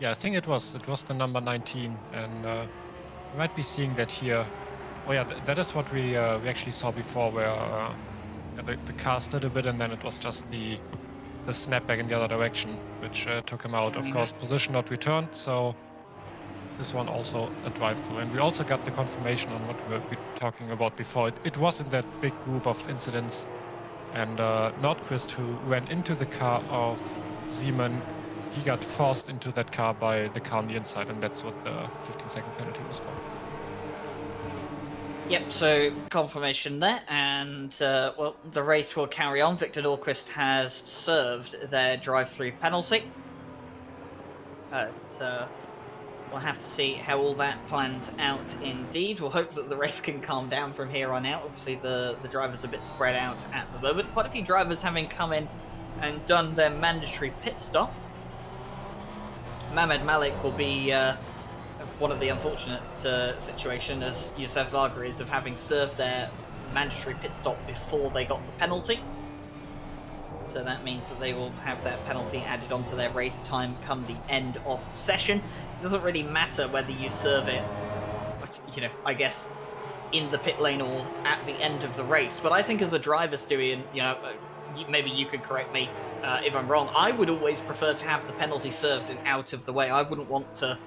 Speaker 2: Yeah, I think it was the number 19. And we might be seeing that here. Oh yeah, that is what we actually saw before, where the car stood a bit and then it was just the snapback in the other direction, which took him out. Of course, position not returned, so this one also a drive-through. And we also got the confirmation on what we were talking about before. It was in that big group of incidents, and Nordquist, who ran into the car of Zeman, he got forced into that car by the car on the inside, and that's what the 15-second penalty was for.
Speaker 1: Yep, so confirmation there, and well, the race will carry on. Victor Norquist has served their drive-through penalty. We'll have to see how all that plans out indeed. We'll hope that the race can calm down from here on out. Obviously, the drivers are a bit spread out at the moment. Quite a few drivers having come in and done their mandatory pit stop. Mamed Malik will be... one of the unfortunate situation, as Youssef Varga is, of having served their mandatory pit stop before they got the penalty. So that means that they will have that penalty added onto their race time come the end of the session. It doesn't really matter whether you serve it, I guess, in the pit lane or at the end of the race. But I think as a driver, Stewie, and maybe you could correct me if I'm wrong, I would always prefer to have the penalty served and out of the way. I wouldn't want to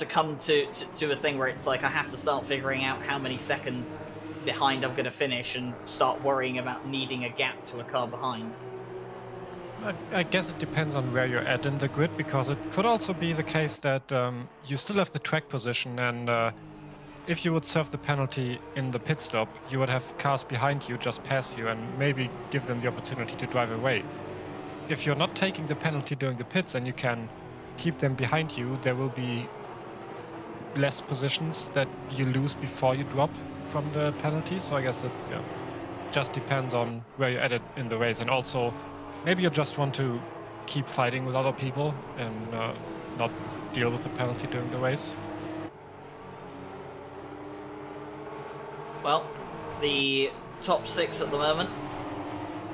Speaker 1: come to a thing where it's like I have to start figuring out how many seconds behind I'm going to finish and start worrying about needing a gap to a car behind?
Speaker 2: I guess it depends on where you're at in the grid, because it could also be the case that you still have the track position, and if you would serve the penalty in the pit stop, you would have cars behind you just pass you and maybe give them the opportunity to drive away. If you're not taking the penalty during the pits and you can keep them behind you, there will be less positions that you lose before you drop from the penalty. So I guess it just depends on where you're at it in the race. And also, maybe you just want to keep fighting with other people and not deal with the penalty during the race.
Speaker 1: Well, the top 6 at the moment,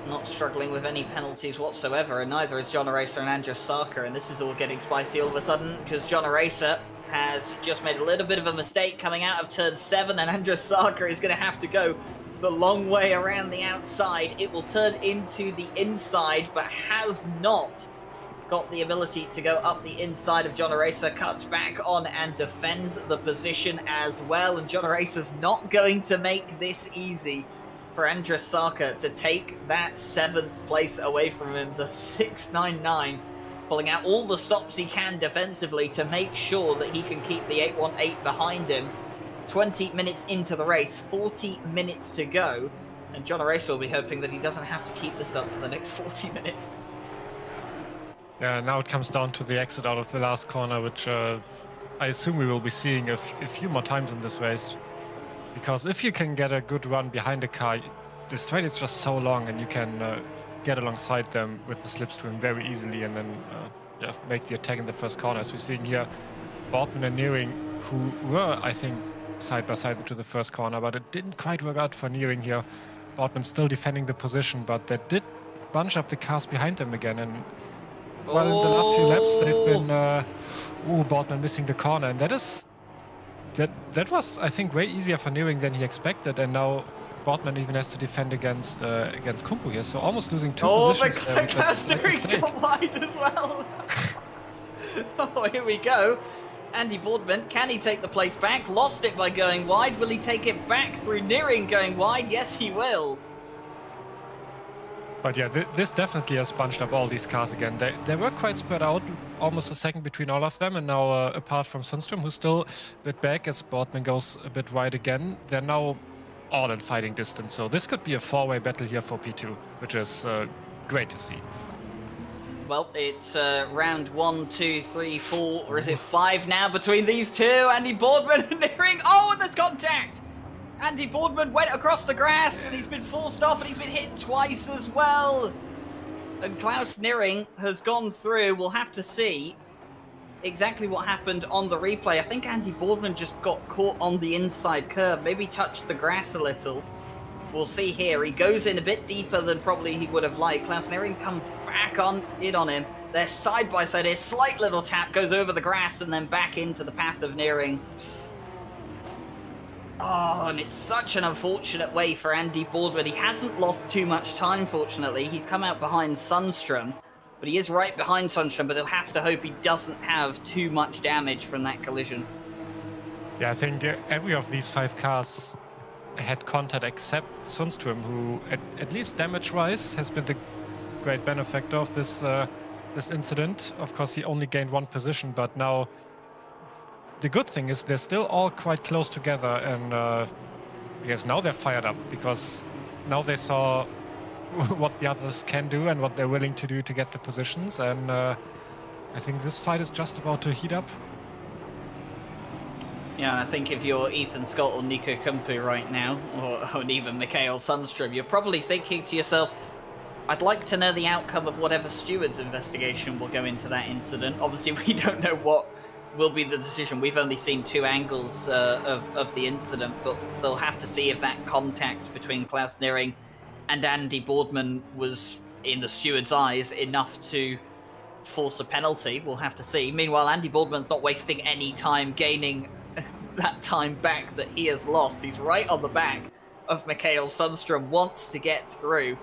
Speaker 1: not struggling with any penalties whatsoever, and neither is John Eraser and Andreas Sarker, and this is all getting spicy all of a sudden, because John Eraser has just made a little bit of a mistake coming out of turn 7, and Andreas Sarker is going to have to go the long way around the outside. It will turn into the inside, but has not got the ability to go up the inside of John Eraser, cuts back on and defends the position as well, and John Eraser's not going to make this easy for Andreas Sarker to take that 7th place away from him, the 699, pulling out all the stops he can defensively to make sure that he can keep the 818 behind him. 20 minutes into the race, 40 minutes to go, and John Eraser will be hoping that he doesn't have to keep this up for the next 40 minutes.
Speaker 2: Yeah, now it comes down to the exit out of the last corner, which I assume we will be seeing a few more times in this race. Because if you can get a good run behind a car, the straight is just so long, and you can get alongside them with the slipstream very easily, and then make the attack in the first corner. As we're seeing here, Boardman and Nearing, who were, I think, side by side into the first corner, but it didn't quite work out for Nearing here. Boardman still defending the position, but that did bunch up the cars behind them again, and well, in the last few laps, they've been Boardman missing the corner, and that was, I think, way easier for Nearing than he expected, and now Boardman even has to defend against Kumpu here, so almost losing 2 positions.
Speaker 1: Oh, but Nearing's got wide as well. Oh, here we go. Andy Boardman, can he take the place back? Lost it by going wide. Will he take it back through Nearing going wide? Yes, he will.
Speaker 2: But yeah, this definitely has bunched up all these cars again. They were quite spread out, almost a second between all of them, and now apart from Sundström, who's still a bit back as Boardman goes a bit wide again, they're now all in fighting distance. So this could be a 4-way battle here for P2, which is great to see.
Speaker 1: Well, it's round 1, 2, 3, 4, or is it 5 now between these two? Andy Boardman and Nearing. Oh, and there's contact! Andy Boardman went across the grass, and he's been forced off, and he's been hit twice as well. And Klaus Nearing has gone through. We'll have to see exactly what happened on the replay. I think Andy Boardman just got caught on the inside curb, maybe touched the grass a little. We'll see here. He goes in a bit deeper than probably he would have liked. Klaus Nearing comes back in on him. They're side by side here. Slight little tap, goes over the grass, and then back into the path of Nearing. Oh, and it's such an unfortunate way for Andy Boardman. He hasn't lost too much time, fortunately. He's come out behind Sundström, but he is right behind Sundström, but he'll have to hope he doesn't have too much damage from that collision.
Speaker 2: Yeah, I think every of these 5 cars had contact except Sundström, who, at least damage-wise, has been the great benefactor of this incident. Of course, he only gained 1 position, but now the good thing is they're still all quite close together, and I guess now they're fired up, because now they saw what the others can do and what they're willing to do to get the positions, and I think this fight is just about to heat up.
Speaker 1: Yeah, I think if you're Ethan Scott or Niko Kumpu right now, or even Mikael Sundström, you're probably thinking to yourself, I'd like to know the outcome of whatever steward's investigation will go into that incident. Obviously, we don't know what will be the decision. We've only seen 2 angles of the incident, but they'll have to see if that contact between Klaus Nearing and Andy Boardman was, in the steward's eyes, enough to force a penalty. We'll have to see. Meanwhile, Andy Boardman's not wasting any time gaining that time back that he has lost. He's right on the back of Mikael Sundström, wants to get through,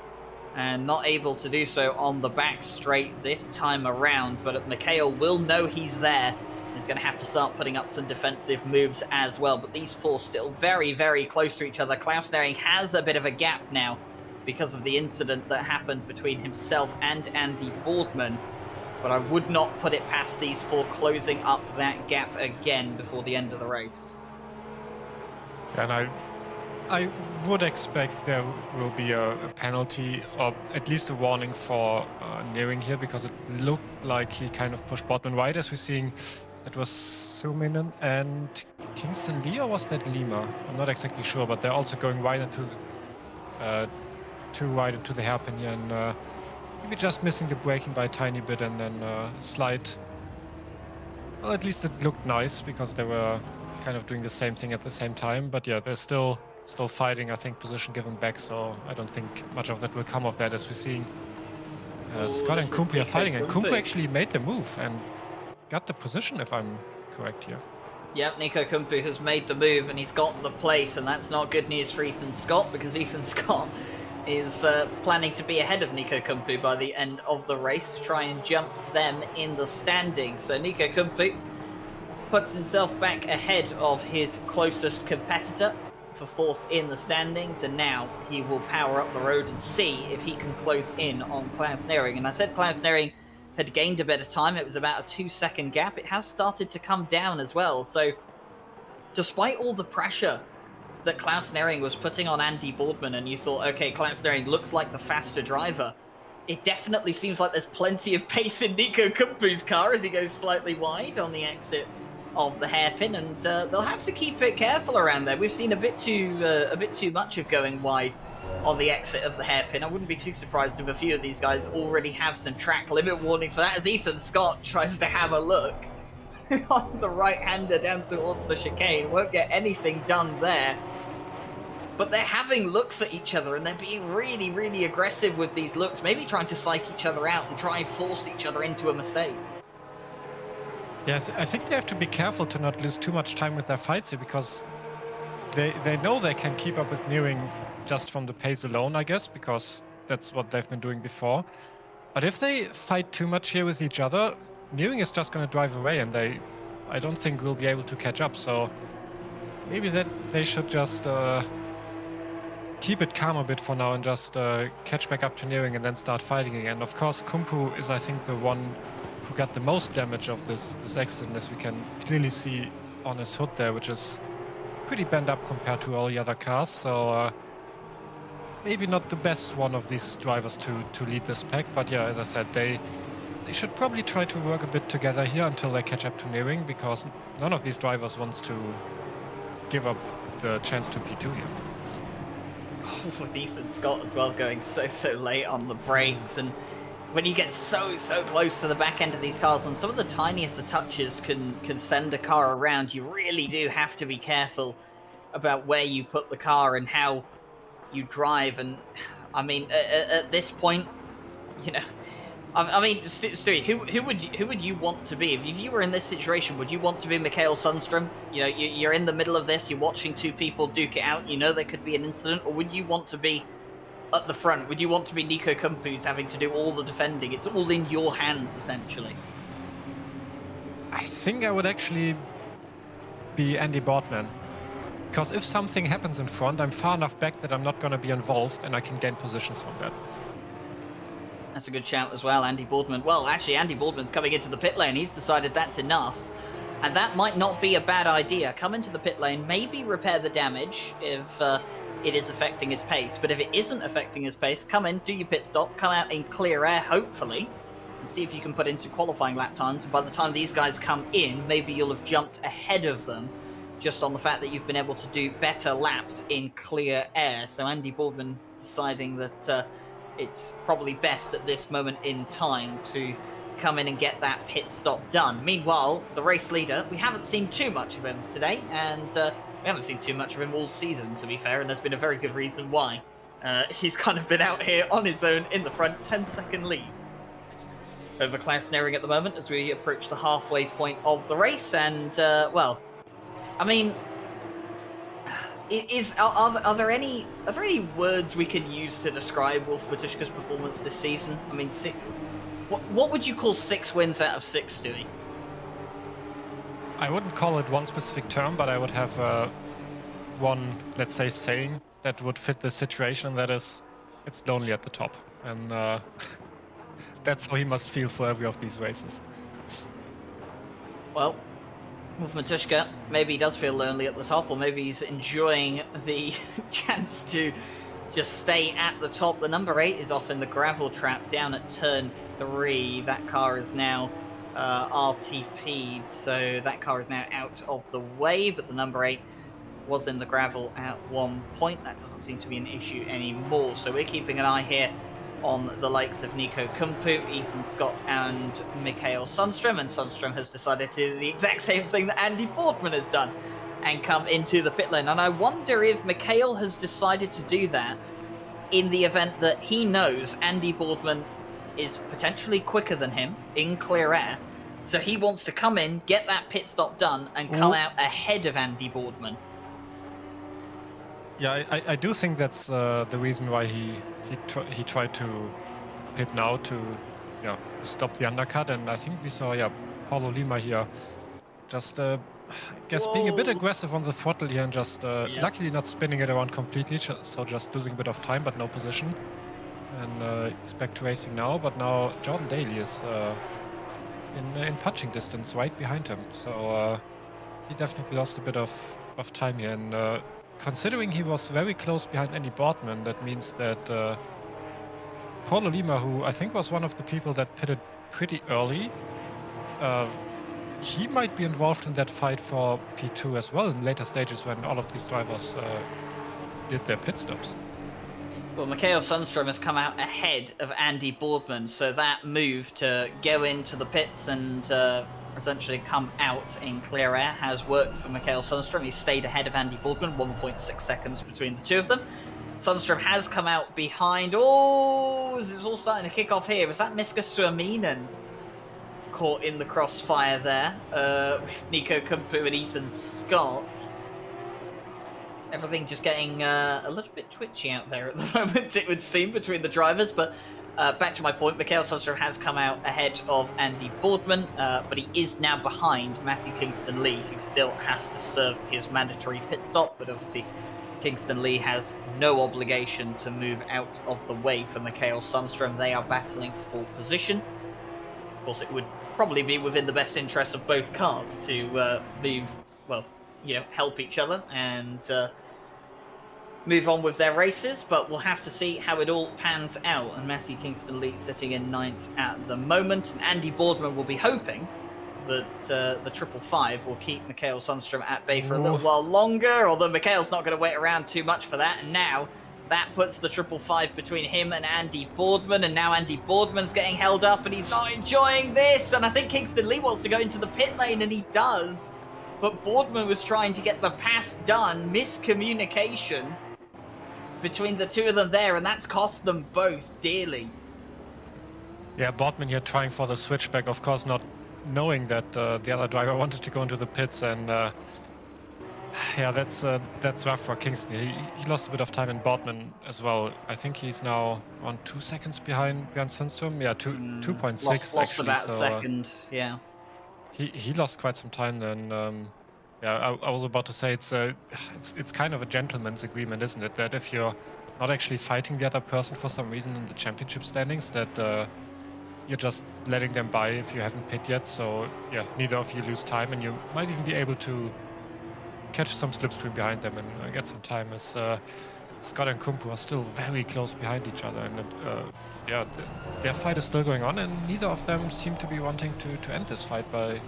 Speaker 1: and not able to do so on the back straight this time around, but Mikael will know he's there is going to have to start putting up some defensive moves as well. But these four still very, very close to each other. Klaus Nering has a bit of a gap now because of the incident that happened between himself and Andy Boardman. But I would not put it past these four closing up that gap again before the end of the race.
Speaker 2: And I would expect there will be a penalty, or at least a warning for Nering here, because it looked like he kind of pushed Boardman wide, as we're seeing. It was Suminen and Kingston Lee, or was that Lima? I'm not exactly sure, but they're also going wide into too wide into the hairpin here, and maybe just missing the braking by a tiny bit, and then slight. Well, at least it looked nice because they were kind of doing the same thing at the same time. But yeah, they're still fighting, I think, position given back, so I don't think much of that will come of that, as we're seeing. Scott and Kumpu are fighting, and Kumpu actually made the move and got the position, if I'm correct here.
Speaker 1: Yep, Niko Kumpu has made the move and he's got the place, and that's not good news for Ethan Scott, because Ethan Scott is planning to be ahead of Niko Kumpu by the end of the race to try and jump them in the standings. So Niko Kumpu puts himself back ahead of his closest competitor for fourth in the standings, and now he will power up the road and see if he can close in on Klaus Nering. And I said Klaus Nering had gained a bit of time. It was about a 2-second gap. It has started to come down as well. So despite all the pressure that Klaus Nering was putting on Andy Boardman, and you thought, okay, Klaus Nering looks like the faster driver, it definitely seems like there's plenty of pace in Niko Kumpu's car as he goes slightly wide on the exit of the hairpin, and they'll have to keep it careful around there. We've seen a bit too much of going wide on the exit of the hairpin. I wouldn't be too surprised if a few of these guys already have some track limit warnings for that, as Ethan Scott tries to have a look on the right-hander down towards the chicane. Won't get anything done there. But they're having looks at each other, and they're being really, really aggressive with these looks, maybe trying to psych each other out and try and force each other into a mistake.
Speaker 2: Yeah, I think they have to be careful to not lose too much time with their fights here, because they know they can keep up with Nering just from the pace alone, I guess, because that's what they've been doing before. But if they fight too much here with each other, Nering is just going to drive away, and I don't think will be able to catch up. So maybe that they should just keep it calm a bit for now and just catch back up to Nering and then start fighting again. Of course, Kumpu is, I think, the one who got the most damage of this accident, as we can clearly see on his hood there, which is pretty bent up compared to all the other cars. So maybe not the best one of these drivers to lead this pack. But yeah, as I said, they should probably try to work a bit together here until they catch up to Nering, because none of these drivers wants to give up the chance to P2 here.
Speaker 1: With Ethan Scott as well going so late on the brakes, and when you get so close to the back end of these cars, and some of the tiniest of touches can send a car around, you really do have to be careful about where you put the car and how you drive. And I mean, at this point, you know, I mean, Stewie, who would you want to be if you were in this situation? Would you want to be Mikael Sundström? You know, you're in the middle of this, you're watching two people duke it out, you know there could be an incident, or would you want to be at the front? Would you want to be Niko Kumpu, who's having to do all the defending? It's all in your hands, essentially.
Speaker 2: I think I would actually be Andy Boardman, because if something happens in front, I'm far enough back that I'm not going to be involved, and I can gain positions from that.
Speaker 1: That's a good shout as well, Andy Boardman. Well, actually, Andy Boardman's coming into the pit lane. He's decided that's enough. And that might not be a bad idea. Come into the pit lane, maybe repair the damage if it is affecting his pace. But if it isn't affecting his pace, come in, do your pit stop, come out in clear air, hopefully, and see if you can put in some qualifying lap times. And by the time these guys come in, maybe you'll have jumped ahead of them, just on the fact that you've been able to do better laps in clear air. So Andy Boardman deciding that it's probably best at this moment in time to come in and get that pit stop done. Meanwhile, the race leader, we haven't seen too much of him today, and we haven't seen too much of him all season, to be fair, and there's been a very good reason why. He's kind of been out here on his own in the front, 10-second lead over Klaus Nering at the moment as we approach the halfway point of the race. And, well, I mean, are there any words we can use to describe Wolf Matuszka's performance this season? I mean, what would you call 6 wins out of 6, Stewie?
Speaker 2: I wouldn't call it one specific term, but I would have one, let's say, saying that would fit the situation, and that is, it's lonely at the top. And that's how he must feel for every of these races.
Speaker 1: Well, with Matuszka, maybe he does feel lonely at the top, or maybe he's enjoying the chance to just stay at the top. The number 8 is off in the gravel trap down at turn 3. That car is now RTP'd, so that car is now out of the way, but the number 8 was in the gravel at one point. That doesn't seem to be an issue anymore, so we're keeping an eye here on the likes of Niko Kumpu, Ethan Scott, and Mikael Sundström, and Sundström has decided to do the exact same thing that Andy Boardman has done and come into the pit lane. And I wonder if Mikael has decided to do that in the event that he knows Andy Boardman is potentially quicker than him in clear air, so he wants to come in, get that pit stop done, and come out ahead of Andy Boardman.
Speaker 2: Yeah, I do think that's the reason why he tried to pit now to stop the undercut, and I think we saw Paulo Lima here just I guess being a bit aggressive on the throttle here and just luckily not spinning it around completely, so just losing a bit of time but no position. And he's back to racing now, but now Jordan Daly is in punching distance right behind him, so he definitely lost a bit of time here. And considering he was very close behind Andy Boardman, that means that Paulo Lima, who I think was one of the people that pitted pretty early, he might be involved in that fight for P2 as well in later stages when all of these drivers did their pit stops.
Speaker 1: Well, Mikael Sundström has come out ahead of Andy Boardman, so that move to go into the pits and essentially come out in clear air has worked for Mikael Sundström. He stayed ahead of Andy Boardman, 1.6 seconds between the two of them. Sundström has come out behind. Oh, it's all starting to kick off here. Was that Miska Suominen caught in the crossfire there with Niko Kumpu and Ethan Scott? Everything just getting a little bit twitchy out there at the moment, it would seem, between the drivers. But back to my point, Mikael Sundström has come out ahead of Andy Boardman, but he is now behind Matthew Kingston Lee, who still has to serve his mandatory pit stop. But obviously, Kingston Lee has no obligation to move out of the way for Mikael Sundström. They are battling for position. Of course, it would probably be within the best interest of both cars to move, well, help each other and move on with their races, but we'll have to see how it all pans out. And Matthew Kingston Lee sitting in 9th at the moment, and Andy Boardman will be hoping that the 555 will keep Mikael Sundström at bay for a little while longer, although Mikael's not going to wait around too much for that. And now that puts the 555 between him and Andy Boardman, and now Andy Boardman's getting held up and he's not enjoying this. And I think Kingston Lee wants to go into the pit lane, and he does, but Boardman was trying to get the pass done. Miscommunication between the two of them there, and that's cost them both dearly.
Speaker 2: Yeah, Boardman here trying for the switchback, of course not knowing that the other driver wanted to go into the pits, and yeah, that's rough for Kingston. He lost a bit of time in Boardman as well. I think he's now on 2 seconds behind Sundström. Yeah, 2.6
Speaker 1: lost
Speaker 2: actually.
Speaker 1: About
Speaker 2: so,
Speaker 1: a second, yeah.
Speaker 2: He lost quite some time then. Yeah, I was about to say it's kind of a gentleman's agreement, isn't it? That if you're not actually fighting the other person for some reason in the championship standings, that you're just letting them by if you haven't pit yet. So yeah, neither of you lose time, and you might even be able to catch some slipstream behind them and get some time. As Scott and Kumpu are still very close behind each other, and yeah, their fight is still going on, and neither of them seem to be wanting to end this fight by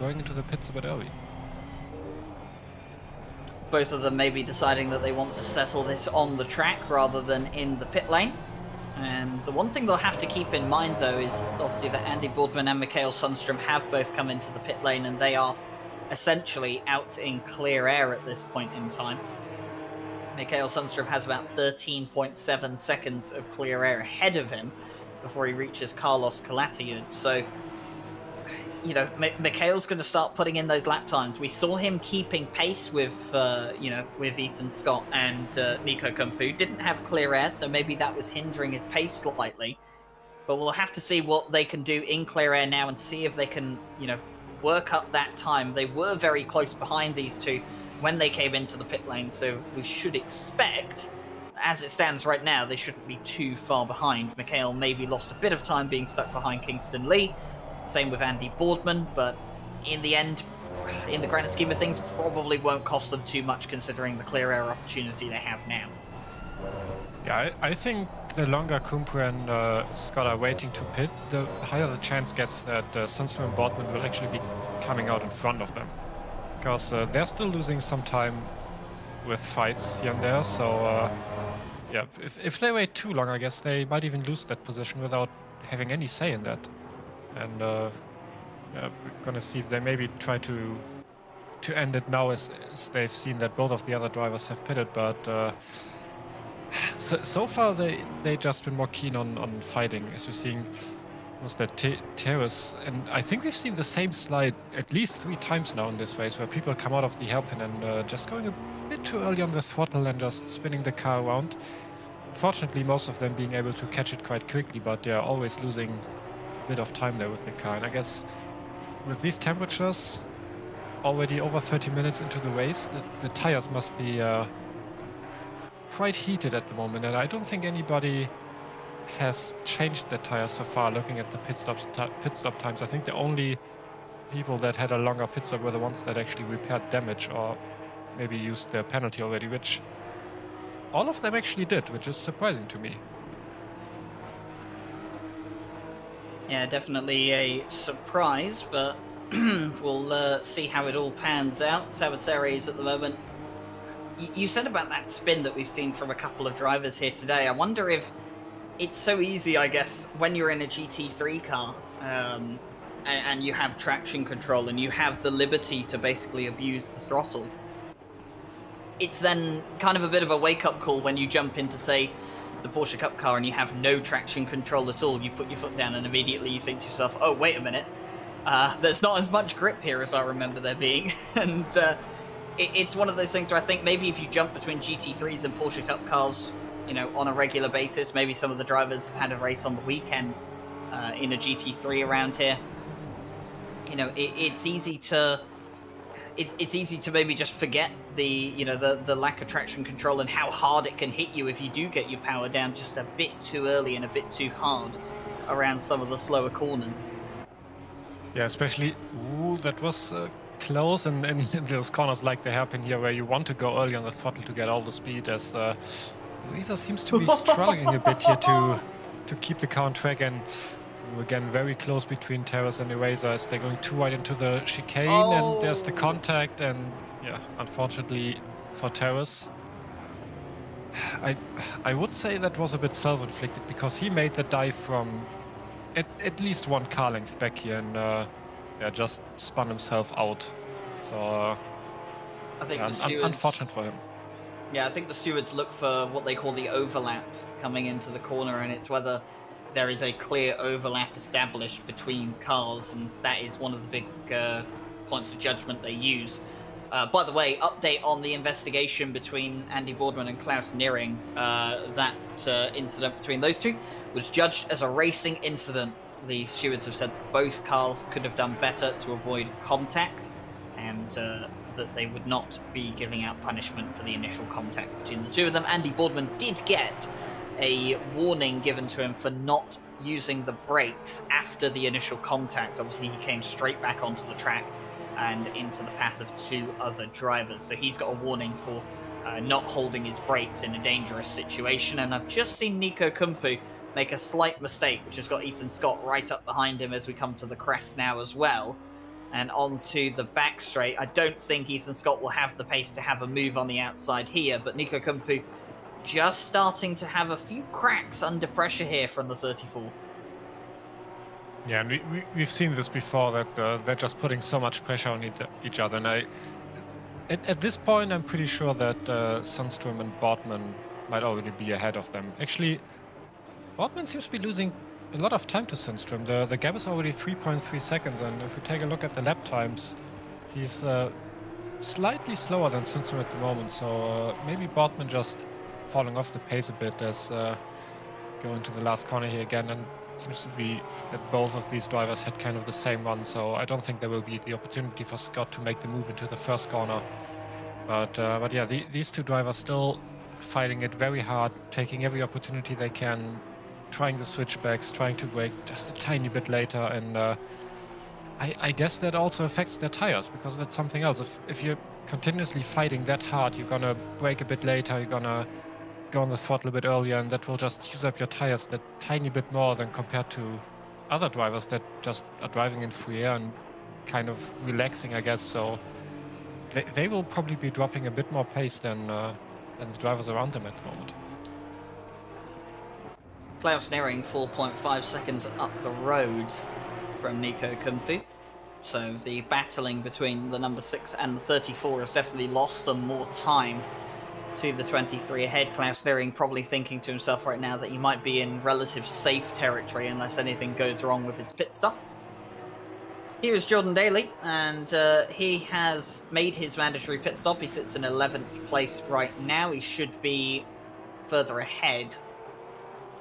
Speaker 2: going into the pits a bit early.
Speaker 1: Both of them may be deciding that they want to settle this on the track rather than in the pit lane. And the one thing they'll have to keep in mind, though, is obviously that Andy Boardman and Mikael Sundström have both come into the pit lane, and they are essentially out in clear air at this point in time. Mikael Sundström has about 13.7 seconds of clear air ahead of him before he reaches Carlos Calatayud. So, Mikael's going to start putting in those lap times. We saw him keeping pace with Ethan Scott and Niko Kumpu. Didn't have clear air, so maybe that was hindering his pace slightly. But we'll have to see what they can do in clear air now and see if they can, work up that time. They were very close behind these two when they came into the pit lane, so we should expect, as it stands right now, they shouldn't be too far behind. Mikhail maybe lost a bit of time being stuck behind Kingston Lee, same with Andy Boardman, but in the end, in the grand scheme of things, probably won't cost them too much considering the clear air opportunity they have now.
Speaker 2: Yeah, I think the longer Kumpu and Scott are waiting to pit, the higher the chance gets that Sundstrom and Boardman will actually be coming out in front of them. Because they're still losing some time with fights here and there, so yeah, if they wait too long, I guess they might even lose that position without having any say in that. And yeah, we're gonna see if they maybe try to end it now as they've seen that both of the other drivers have pitted, but so far they just been more keen on fighting, as you're seeing. Was that Terrace, and I think we've seen the same slide at least 3 times now in this race, where people come out of the hairpin and just going a bit too early on the throttle and just spinning the car around. Fortunately, most of them being able to catch it quite quickly, but they're always losing a bit of time there with the car. And I guess with these temperatures, already over 30 minutes into the race, the tires must be quite heated at the moment, and I don't think anybody has changed their tires so far. Looking at the pit stop times, I think the only people that had a longer pit stop were the ones that actually repaired damage or maybe used their penalty already, which all of them actually did, which is surprising to me.
Speaker 1: Yeah, definitely a surprise, but we'll see how it all pans out. Sabaseries at the moment. You said about that spin that we've seen from a couple of drivers here today. I wonder if it's so easy, I guess, when you're in a GT3 car and you have traction control and you have the liberty to basically abuse the throttle. It's then kind of a bit of a wake-up call when you jump into, say, the Porsche Cup car and you have no traction control at all. You put your foot down and immediately you think to yourself, oh, wait a minute. There's not as much grip here as I remember there being. And it's one of those things where I think maybe if you jump between GT3s and Porsche Cup cars, you know, on a regular basis, maybe some of the drivers have had a race on the weekend in a GT3 around here. You know, it's easy to maybe just forget the lack of traction control and how hard it can hit you if you do get your power down just a bit too early and a bit too hard around some of the slower corners.
Speaker 2: Yeah, especially that was close and in those corners like the hairpin here, where you want to go early on the throttle to get all the speed, as Luisa seems to be struggling a bit here to keep the car on track. And again, very close between Terrace and Eraser as they're going too wide into the chicane. And there's the contact, and yeah, unfortunately for Terrace, I would say that was a bit self-inflicted, because he made the dive from at least 1 car length back here and yeah, just spun himself out. So
Speaker 1: I think
Speaker 2: yeah, unfortunate for him.
Speaker 1: Yeah, I think the stewards look for what they call the overlap coming into the corner, and it's whether there is a clear overlap established between cars, and that is one of the big points of judgment they use. By the way, update on the investigation between Andy Boardman and Klaus Neering. That incident between those two was judged as a racing incident. The stewards have said that both cars could have done better to avoid contact, and that they would not be giving out punishment for the initial contact between the two of them. Andy Boardman did get a warning given to him for not using the brakes after the initial contact. Obviously, he came straight back onto the track and into the path of 2 other drivers. So he's got a warning for not holding his brakes in a dangerous situation. And I've just seen Niko Kumpu make a slight mistake, which has got Ethan Scott right up behind him as we come to the crest now as well. And onto the back straight. I don't think Ethan Scott will have the pace to have a move on the outside here, but Niko Kumpu just starting to have a few cracks under pressure here from the 34.
Speaker 2: Yeah, and we've seen this before, that they're just putting so much pressure on each other. And at this point, I'm pretty sure that Sundstrom and Boardman might already be ahead of them. Actually, Boardman seems to be losing a lot of time to Sundstrom. The gap is already 3.3 seconds, and if we take a look at the lap times, he's slightly slower than Sundstrom at the moment. So maybe Boardman just falling off the pace a bit as go into the last corner here again. And it seems to be that both of these drivers had kind of the same run, so I don't think there will be the opportunity for Scott to make the move into the first corner. But yeah, these two drivers still fighting it very hard, taking every opportunity they can, trying the switchbacks, trying to brake just a tiny bit later, and I guess that also affects their tires, because that's something else. If you're continuously fighting that hard, you're gonna brake a bit later, you're gonna go on the throttle a bit earlier, and that will just use up your tires that tiny bit more than compared to other drivers that just are driving in free air and kind of relaxing, I guess. So they will probably be dropping a bit more pace than the drivers around them at the moment.
Speaker 1: Klaus Nearing 4.5 seconds up the road from Niko Kumpu. So the battling between the number 6 and the 34 has definitely lost them more time to the 23 ahead. Klaus Nearing probably thinking to himself right now that he might be in relative safe territory unless anything goes wrong with his pit stop. Here is Jordan Daly, and he has made his mandatory pit stop. He sits in 11th place right now. He should be further ahead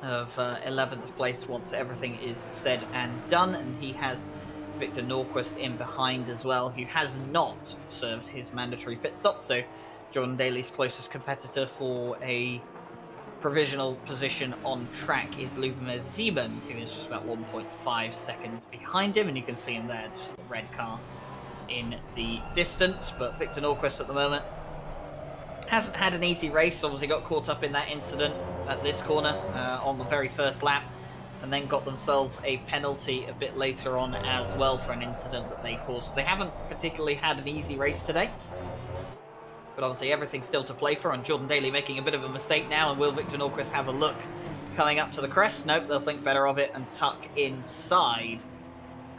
Speaker 1: of 11th place once everything is said and done, and he has Victor Norquist in behind as well, who has not served his mandatory pit stop. So Jordan Daly's closest competitor for a provisional position on track is Lubomir Zeman, who is just about 1.5 seconds behind him, and you can see him there, just the red car in the distance. But Victor Norquist at the moment hasn't had an easy race. Obviously got caught up in that incident at this corner on the very first lap, and then got themselves a penalty a bit later on as well for an incident that they caused. So they haven't particularly had an easy race today, but obviously everything's still to play for. And Jordan Daly making a bit of a mistake now, and will Victor Norquist have a look coming up to the crest? Nope, they'll think better of it and tuck inside,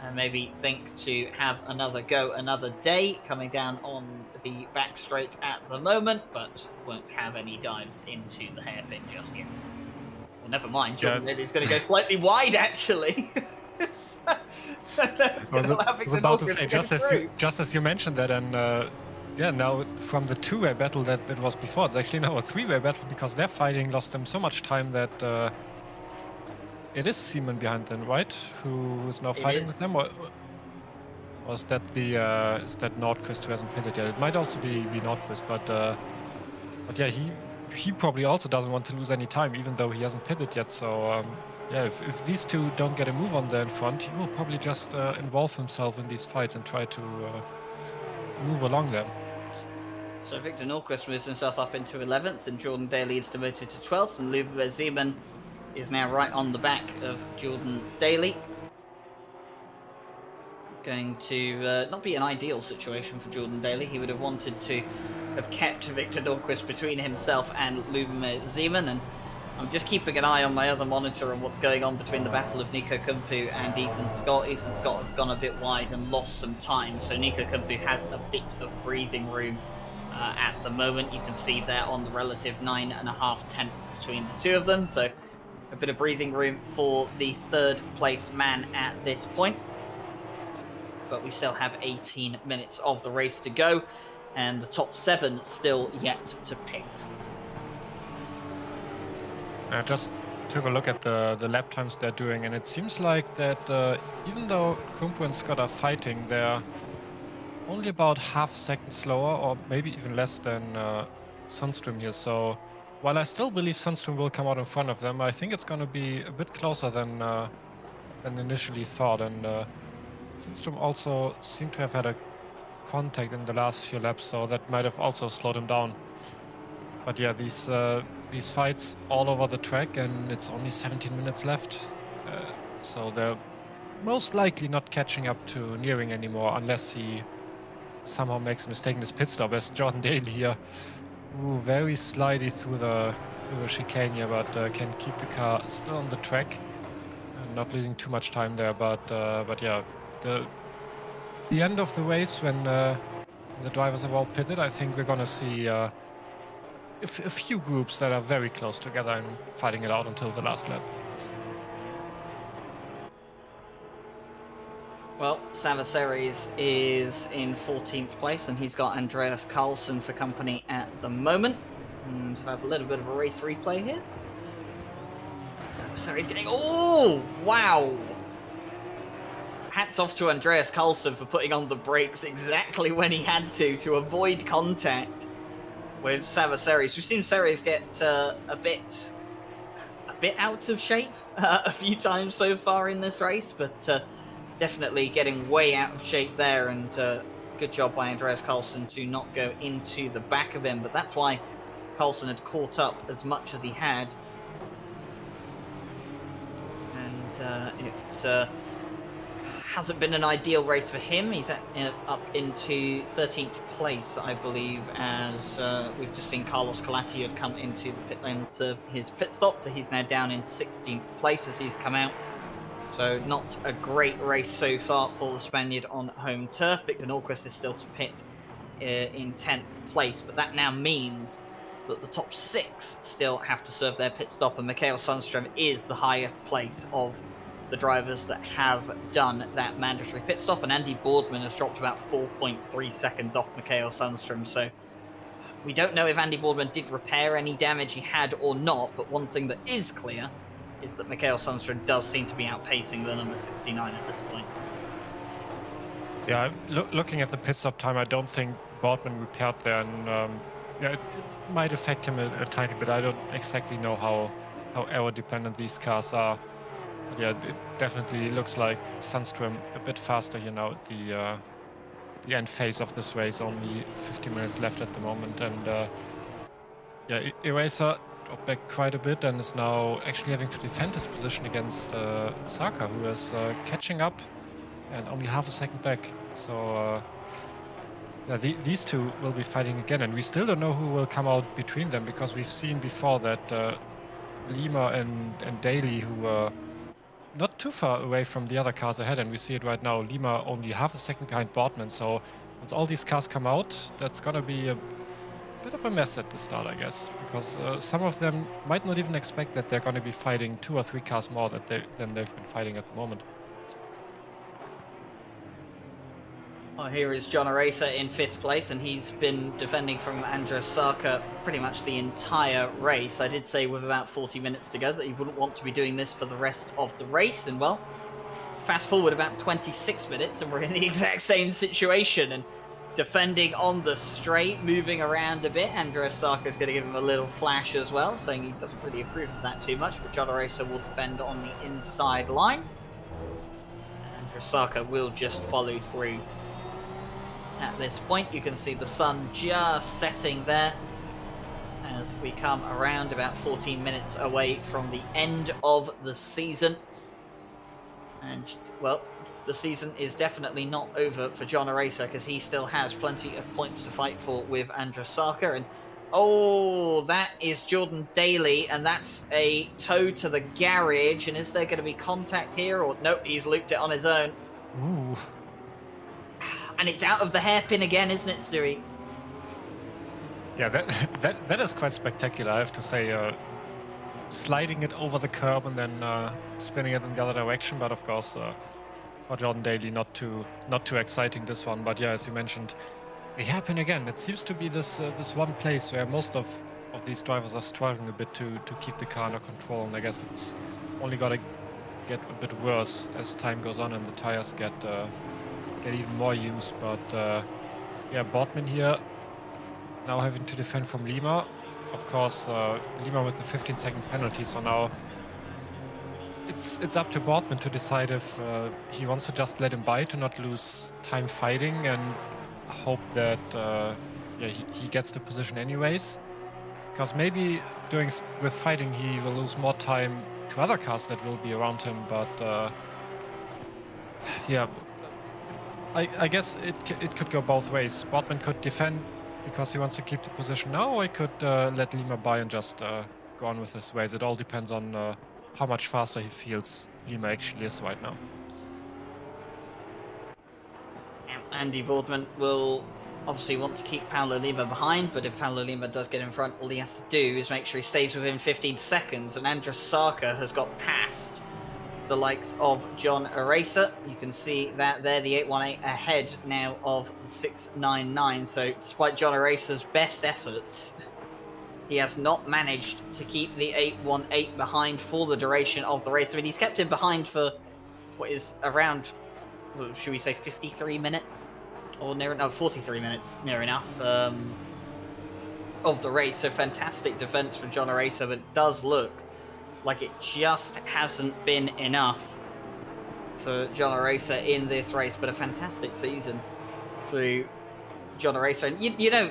Speaker 1: and maybe think to have another go another day, coming down on the back straight at the moment, but won't have any dives into the hairpin just yet. Well, never mind, Jordan Daly's going to go slightly wide, actually.
Speaker 2: I was about to say, just as you mentioned that, and yeah, now from the two-way battle that it was before, it's actually now a three-way battle, because their fighting lost them so much time that it is Zeman behind them, right? Who is now fighting with them? Or is that is that Norquist who hasn't pitted yet? It might also be Norquist, but yeah, he probably also doesn't want to lose any time, even though he hasn't pitted yet. So yeah, if these two don't get a move on there in front, he will probably just involve himself in these fights and try to move along them.
Speaker 1: So Victor Norquist moves himself up into 11th, and Jordan Daly is demoted to 12th, and Lubomir Zeman is now right on the back of Jordan Daly. Going to not be an ideal situation for Jordan Daly. He would have wanted to have kept Victor Norquist between himself and Lubomir Zeman, and I'm just keeping an eye on my other monitor on what's going on between the battle of Niko Kumpu and Ethan Scott. Ethan Scott has gone a bit wide and lost some time, so Niko Kumpu has a bit of breathing room at the moment. You can see there on the relative 9.5 tenths between the two of them, so a bit of breathing room for the third place man at this point. But we still have 18 minutes of the race to go, and the top 7 still yet to pit.
Speaker 2: I just took a look at the lap times they're doing, and it seems like that even though Kumpu and Scott are fighting, they're only about half a second slower, or maybe even less than Sundström here. So while I still believe Sundström will come out in front of them, I think it's going to be a bit closer than initially thought. And Sundström also seemed to have had a contact in the last few laps, so that might have also slowed him down. But yeah, these fights all over the track, and it's only 17 minutes left. So they're most likely not catching up to Nearing anymore, unless he somehow makes a mistake in his pit stop, as Jordan Daly here, very slidey through the chicane here, but can keep the car still on the track and not losing too much time there. But yeah, the end of the race, when the drivers have all pitted, I think we're gonna see a few groups that are very close together and fighting it out until the last lap.
Speaker 1: Well, Savaseries is in 14th place, and he's got Andreas Carlson for company at the moment. And I have a little bit of a race replay here. So he's getting... Oh, wow. Hats off to Andreas Carlson for putting on the brakes exactly when he had to avoid contact with Savaseries. We've seen Series get a bit out of shape a few times so far in this race, but definitely getting way out of shape there, and good job by Andreas Carlson to not go into the back of him, but that's why Carlson had caught up as much as he had. And it hasn't been an ideal race for him. He's up into 13th place, I believe, as we've just seen Carlos Colatti had come into the pit lane and serve his pit stop, so he's now down in 16th place as he's come out. So not a great race so far for the Spaniard on home turf. Victor Norquist is still to pit in 10th place, but that now means that the top 6 still have to serve their pit stop, and Mikael Sundström is the highest place of the drivers that have done that mandatory pit stop, and Andy Boardman has dropped about 4.3 seconds off Mikael Sundström, so we don't know if Andy Boardman did repair any damage he had or not, but one thing that is clear is that Mikael Sundström does seem to be outpacing the number 69 at this point.
Speaker 2: Yeah, looking at the pit stop time, I don't think Boardman repaired there, and yeah, it might affect him a tiny bit. I don't exactly know how aero-dependent these cars are. But yeah, it definitely looks like Sundström a bit faster here now at the end phase of this race. Only 50 minutes left at the moment, and yeah, Eraser dropped back quite a bit and is now actually having to defend his position against Saka, who is catching up and only half a second back. So yeah, these two will be fighting again, and we still don't know who will come out between them, because we've seen before that Lima and Daly, who were not too far away from the other cars ahead, and we see it right now, Lima only half a second behind Boardman. So once all these cars come out, that's gonna be a bit of a mess at the start, I guess, because some of them might not even expect that they're going to be fighting 2 or 3 cars more than they've been fighting at the moment.
Speaker 1: Well, here is John Eraser in 5th place, and he's been defending from Andreas Saka pretty much the entire race. I did say with about 40 minutes to go that he wouldn't want to be doing this for the rest of the race, and well, fast forward about 26 minutes and we're in the exact same situation, and defending on the straight, moving around a bit. Andreas Saka is going to give him a little flash as well, saying he doesn't really approve of that too much, but John Eraser will defend on the inside line. Andreas Saka will just follow through. At this point, you can see the sun just setting there as we come around about 14 minutes away from the end of the season. And, well, the season is definitely not over for John Eraser, because he still has plenty of points to fight for with Andreas Saka. And, oh, that is Jordan Daly, and that's a tow to the garage. And is there going to be contact here? Or, nope, he's looped it on his own.
Speaker 2: Ooh.
Speaker 1: And it's out of the hairpin again, isn't it, Stewie?
Speaker 2: Yeah, that is quite spectacular, I have to say. Sliding it over the curb and then spinning it in the other direction, but of course, for Jordan Daly, not too exciting, this one. But yeah, as you mentioned, the hairpin again. It seems to be this one place where most of these drivers are struggling a bit to keep the car under control, and I guess it's only got to get a bit worse as time goes on and the tires get even more use. But yeah, Boardman here now having to defend from Lima. Of course, Lima with the 15-second penalty, so now it's up to Boardman to decide if he wants to just let him by to not lose time fighting and hope that yeah, he gets the position anyways. Because maybe with fighting he will lose more time to other cars that will be around him, but yeah, I guess it could go both ways. Boardman could defend because he wants to keep the position now, or he could let Lima by and just go on with his ways. It all depends on how much faster he feels Lima actually is right now.
Speaker 1: Andy Boardman will obviously want to keep Paulo Lima behind, but if Paulo Lima does get in front, all he has to do is make sure he stays within 15 seconds, and Andreas Saka has got past the likes of John Eraser. You can see that there, the 818 ahead now of the 699. So despite John Eraser's best efforts, He has not managed to keep the 818 behind for the duration of the race. I mean, he's kept him behind for what is around, well, should we say 53 minutes? Or near, no, 43 minutes, near enough, of the race. So fantastic defense from John Aracer, but it does look like it just hasn't been enough for John Aracer in this race, but a fantastic season through John Aracer. And you know,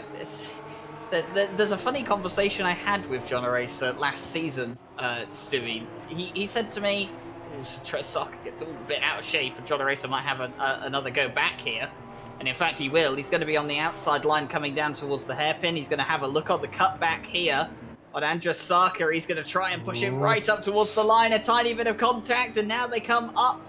Speaker 1: there's a funny conversation I had with John Aracer last season, Stewie. He said to me, Saka gets all a bit out of shape and John Aracer might have another go back here. And in fact he will. He's going to be on the outside line coming down towards the hairpin. He's going to have a look on the cutback here on Andreas Saka. He's going to try and push him right up towards the line. A tiny bit of contact, and now they come up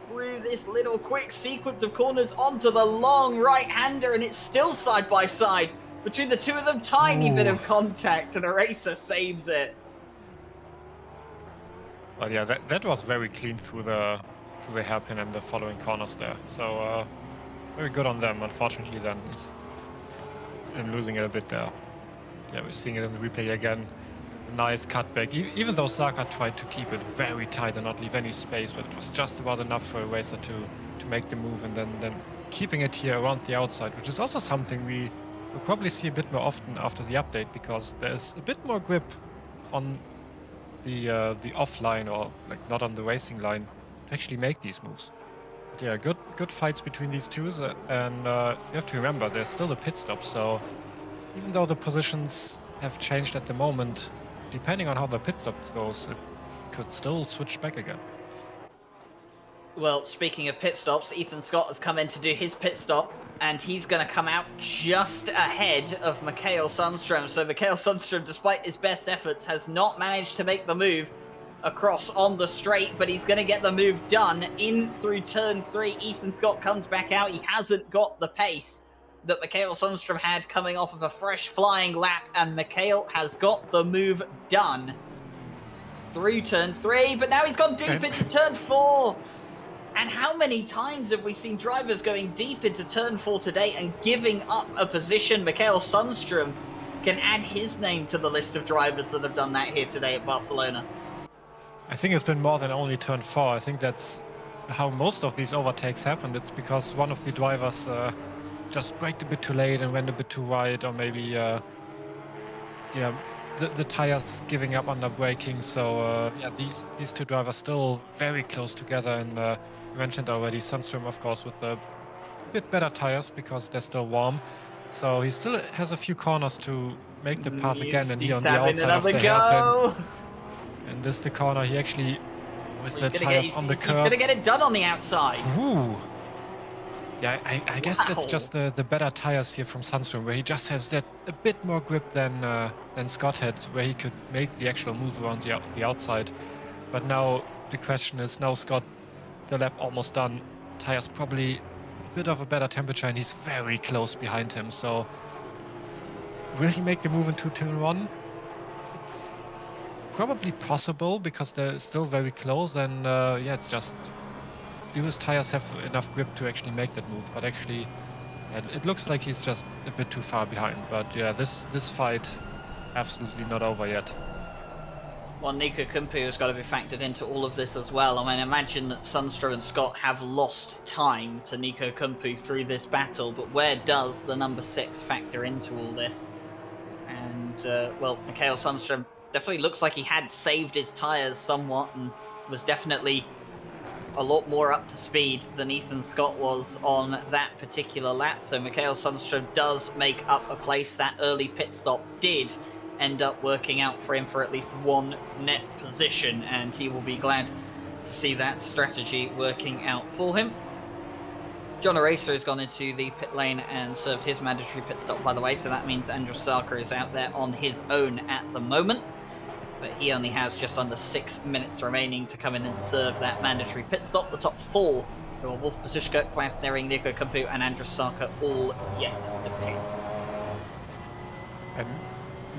Speaker 1: through this little quick sequence of corners onto the long right-hander, and it's still side by side between the two of them. Tiny bit of contact, and Aracer saves it.
Speaker 2: But yeah, that was very clean through the hairpin and the following corners there. So very good on them. Unfortunately, then and losing it a bit there. Yeah, we're seeing it in the replay again. Nice cutback. Even though Saka tried to keep it very tight and not leave any space, but it was just about enough for Aracer to make the move, and then keeping it here around the outside, which is also something we will probably see a bit more often after the update, because there's a bit more grip on the offline, or like not on the racing line, to actually make these moves. But yeah, good fights between these two, and you have to remember there's still a pit stop, so even though the positions have changed at the moment, depending on how the pit stop goes, it could still switch back again.
Speaker 1: Well, speaking of pit stops, Ethan Scott has come in to do his pit stop, and he's going to come out just ahead of Mikael Sundström. So Mikael Sundström, despite his best efforts, has not managed to make the move across on the straight, but he's going to get the move done in through turn 3. Ethan Scott comes back out. He hasn't got the pace that Mikael Sundström had coming off of a fresh flying lap, and Mikael has got the move done through turn 3, but now he's gone deep into turn 4. And how many times have we seen drivers going deep into turn 4 today and giving up a position? Mikael Sundström can add his name to the list of drivers that have done that here today at Barcelona.
Speaker 2: I think it's been more than only turn 4. I think that's how most of these overtakes happened. It's because one of the drivers just braked a bit too late and went a bit too wide, or maybe the tires giving up under braking. So yeah, these two drivers still very close together, and you mentioned already Sundström, of course, with a bit better tires because they're still warm. So he still has a few corners to make the pass again, and here on the outside of the hairpin. And this the corner he actually, with the tires on the curb.
Speaker 1: He's gonna get it done on the outside.
Speaker 2: Ooh. Yeah, I guess that's just the better tires here from Sundström, where he just has that a bit more grip than Scott had, where he could make the actual move around the outside. But now the question is, now Scott, the lap almost done, tires probably a bit of a better temperature, and he's very close behind him. So will he make the move into turn 1? It's probably possible because they're still very close, and yeah, it's just, do his tires have enough grip to actually make that move? But actually, it looks like he's just a bit too far behind. But yeah, this fight absolutely not over yet.
Speaker 1: Well, Niko Kumpu has got to be factored into all of this as well. I mean, imagine that Sundström and Scott have lost time to Niko Kumpu through this battle, but where does the number 6 factor into all this? And, well, Mikael Sundström definitely looks like he had saved his tires somewhat and was definitely a lot more up to speed than Ethan Scott was on that particular lap. So Mikael Sundström does make up a place. That early pit stop did end up working out for him for at least one net position, and he will be glad to see that strategy working out for him. John Aracer has gone into the pit lane and served his mandatory pit stop, by the way, so that means Andreas Saka is out there on his own at the moment. But he only has just under 6 minutes remaining to come in and serve that mandatory pit stop. The top 4 who are Wolf Matuszka, Klaus Nering, Niko Kumpu and Andreas Saka all yet to pit.
Speaker 2: And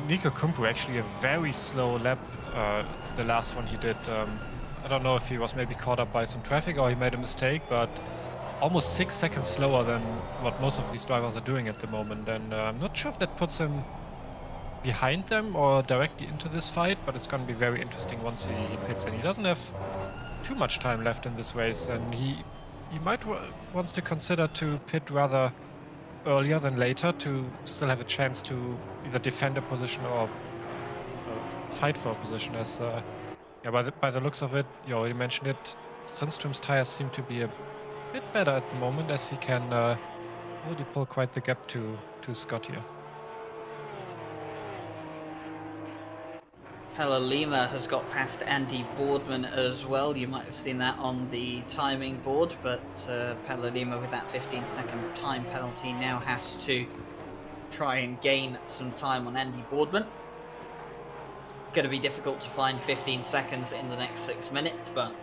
Speaker 2: Niko Kumpu actually a very slow lap, the last one he did. I don't know if he was maybe caught up by some traffic or he made a mistake, but almost 6 seconds slower than what most of these drivers are doing at the moment. And I'm not sure if that puts him behind them or directly into this fight, but it's going to be very interesting once he pits, and he doesn't have too much time left in this race, and he might wants to consider to pit rather earlier than later to still have a chance to either defend a position or fight for a position. As yeah, by the looks of it, you already mentioned it, Sundström's tires seem to be a bit better at the moment, as he can really pull quite the gap to Scott here.
Speaker 1: Pelle Lima has got past Andy Boardman as well. You might have seen that on the timing board, but Pelle Lima, with that 15-second time penalty, now has to try and gain some time on Andy Boardman. Going to be difficult to find 15 seconds in the next 6 minutes, but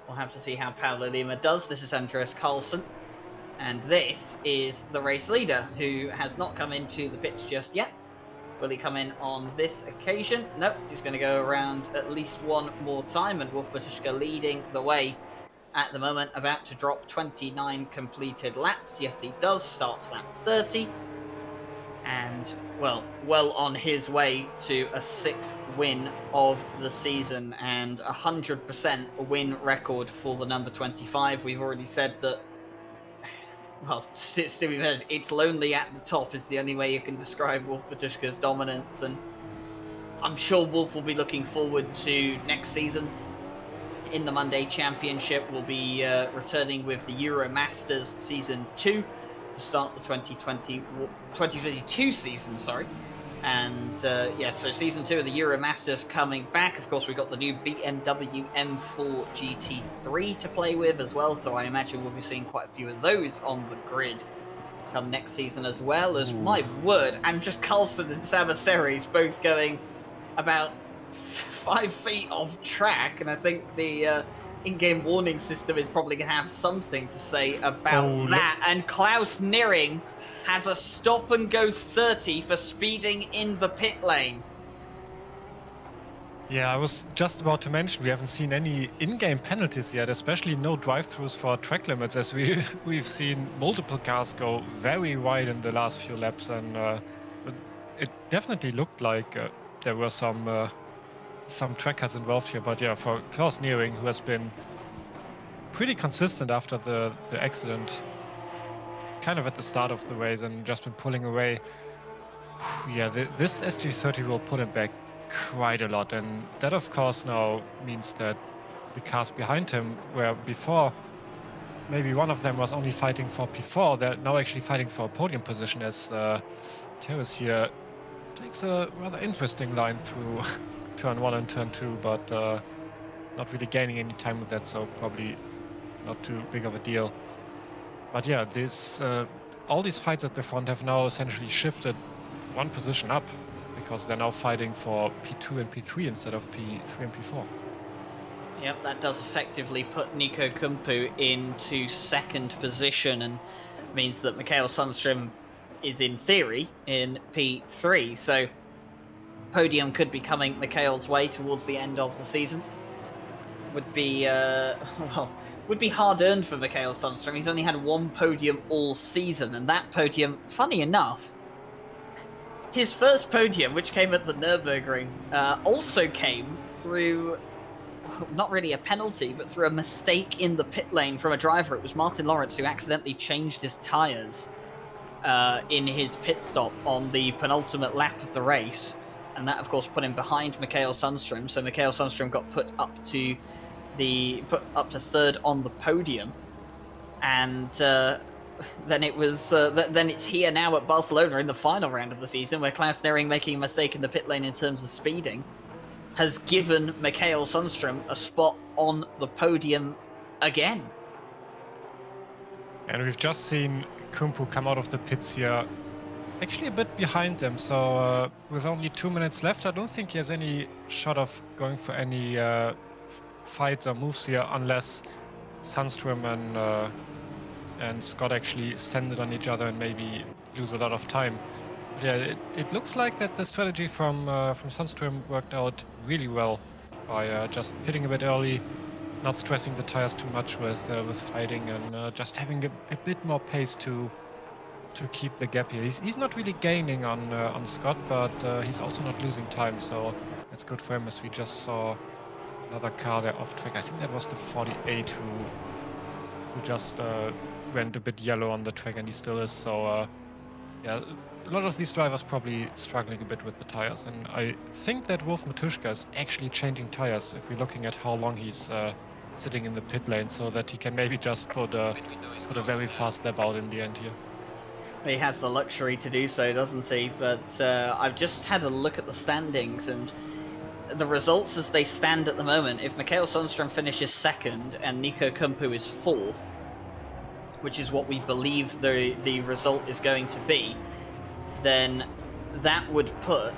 Speaker 1: we'll have to see how Pelle Lima does. This is Andreas Carlson, and this is the race leader, who has not come into the pits just yet. Will he come in on this occasion? Nope, he's going to go around at least one more time, and Wolf Matysha leading the way at the moment, about to drop 29 completed laps. Yes, he does. Starts lap 30, and well on his way to a 6th win of the season and 100% win record for the number 25. We've already said that. Well, it's lonely at the top is the only way you can describe Wolf Matysha's dominance, and I'm sure Wolf will be looking forward to next season in the Monday Championship. We'll be returning with the Euromasters Season 2 to start the 2022 season, sorry. And yeah, so Season 2 of the Euromasters coming back. Of course, we've got the new BMW M4 GT3 to play with as well, so I imagine we'll be seeing quite a few of those on the grid come next season, as well as, my word, and just Carlson and Sabaseris both going about 5 feet off track, and I think the in-game warning system is probably going to have something to say about that. And Klaus Niering has a stop-and-go 30 for speeding in the pit lane.
Speaker 2: Yeah, I was just about to mention we haven't seen any in-game penalties yet, especially no drive-thrus for track limits, as we've seen multiple cars go very wide in the last few laps, and it definitely looked like there were some track cuts involved here. But yeah, for Klaus Niering, who has been pretty consistent after the accident, kind of at the start of the race, and just been pulling away. Yeah, this SG30 will put him back quite a lot, and that of course now means that the cars behind him, where before maybe one of them was only fighting for P4, they're now actually fighting for a podium position, as Terrace here takes a rather interesting line through turn 1 and turn 2, but not really gaining any time with that, so probably not too big of a deal. But yeah, all these fights at the front have now essentially shifted one position up, because they're now fighting for P2 and P3 instead of P3 and P4.
Speaker 1: Yep, that does effectively put Niko Kumpu into 2nd position, and means that Mikael Sundström is in theory in P3. So podium could be coming Mikael's way towards the end of the season. Would be would be hard earned for Mikael Sundström. He's only had 1 podium all season, and that podium, funny enough, his first podium, which came at the Nürburgring, also came through, not really a penalty, but through a mistake in the pit lane from a driver. It was Martin Lawrence who accidentally changed his tyres in his pit stop on the penultimate lap of the race, and that of course put him behind Mikael Sundström. So Mikael Sundström got put up to 3rd on the podium, and then it's here now at Barcelona in the final round of the season, where Klaus Niering, making a mistake in the pit lane in terms of speeding, has given Mikael Sundström a spot on the podium again.
Speaker 2: And we've just seen Kumpu come out of the pits here, actually a bit behind them. So with only 2 minutes left, I don't think he has any shot of going for any fights or moves here, unless Sundström and Scott actually send it on each other and maybe lose a lot of time. But yeah, it looks like that the strategy from Sundström worked out really well by just pitting a bit early, not stressing the tires too much with fighting, and just having a bit more pace to to keep the gap here. He's not really gaining on Scott, but he's also not losing time, so it's good for him, as we just saw another car there off track. I think that was the 48 who just went a bit yellow on the track, and he still is. So yeah, a lot of these drivers probably struggling a bit with the tires, and I think that Wolf Matuszka is actually changing tires if we're looking at how long he's sitting in the pit lane, so that he can maybe just put a very fast lap out in the end here.
Speaker 1: He has the luxury to do so, doesn't he? But I've just had a look at the standings, and the results as they stand at the moment. If Mikael Sundström finishes second and Niko Kumpu is fourth, which is what we believe the result is going to be, then that would put,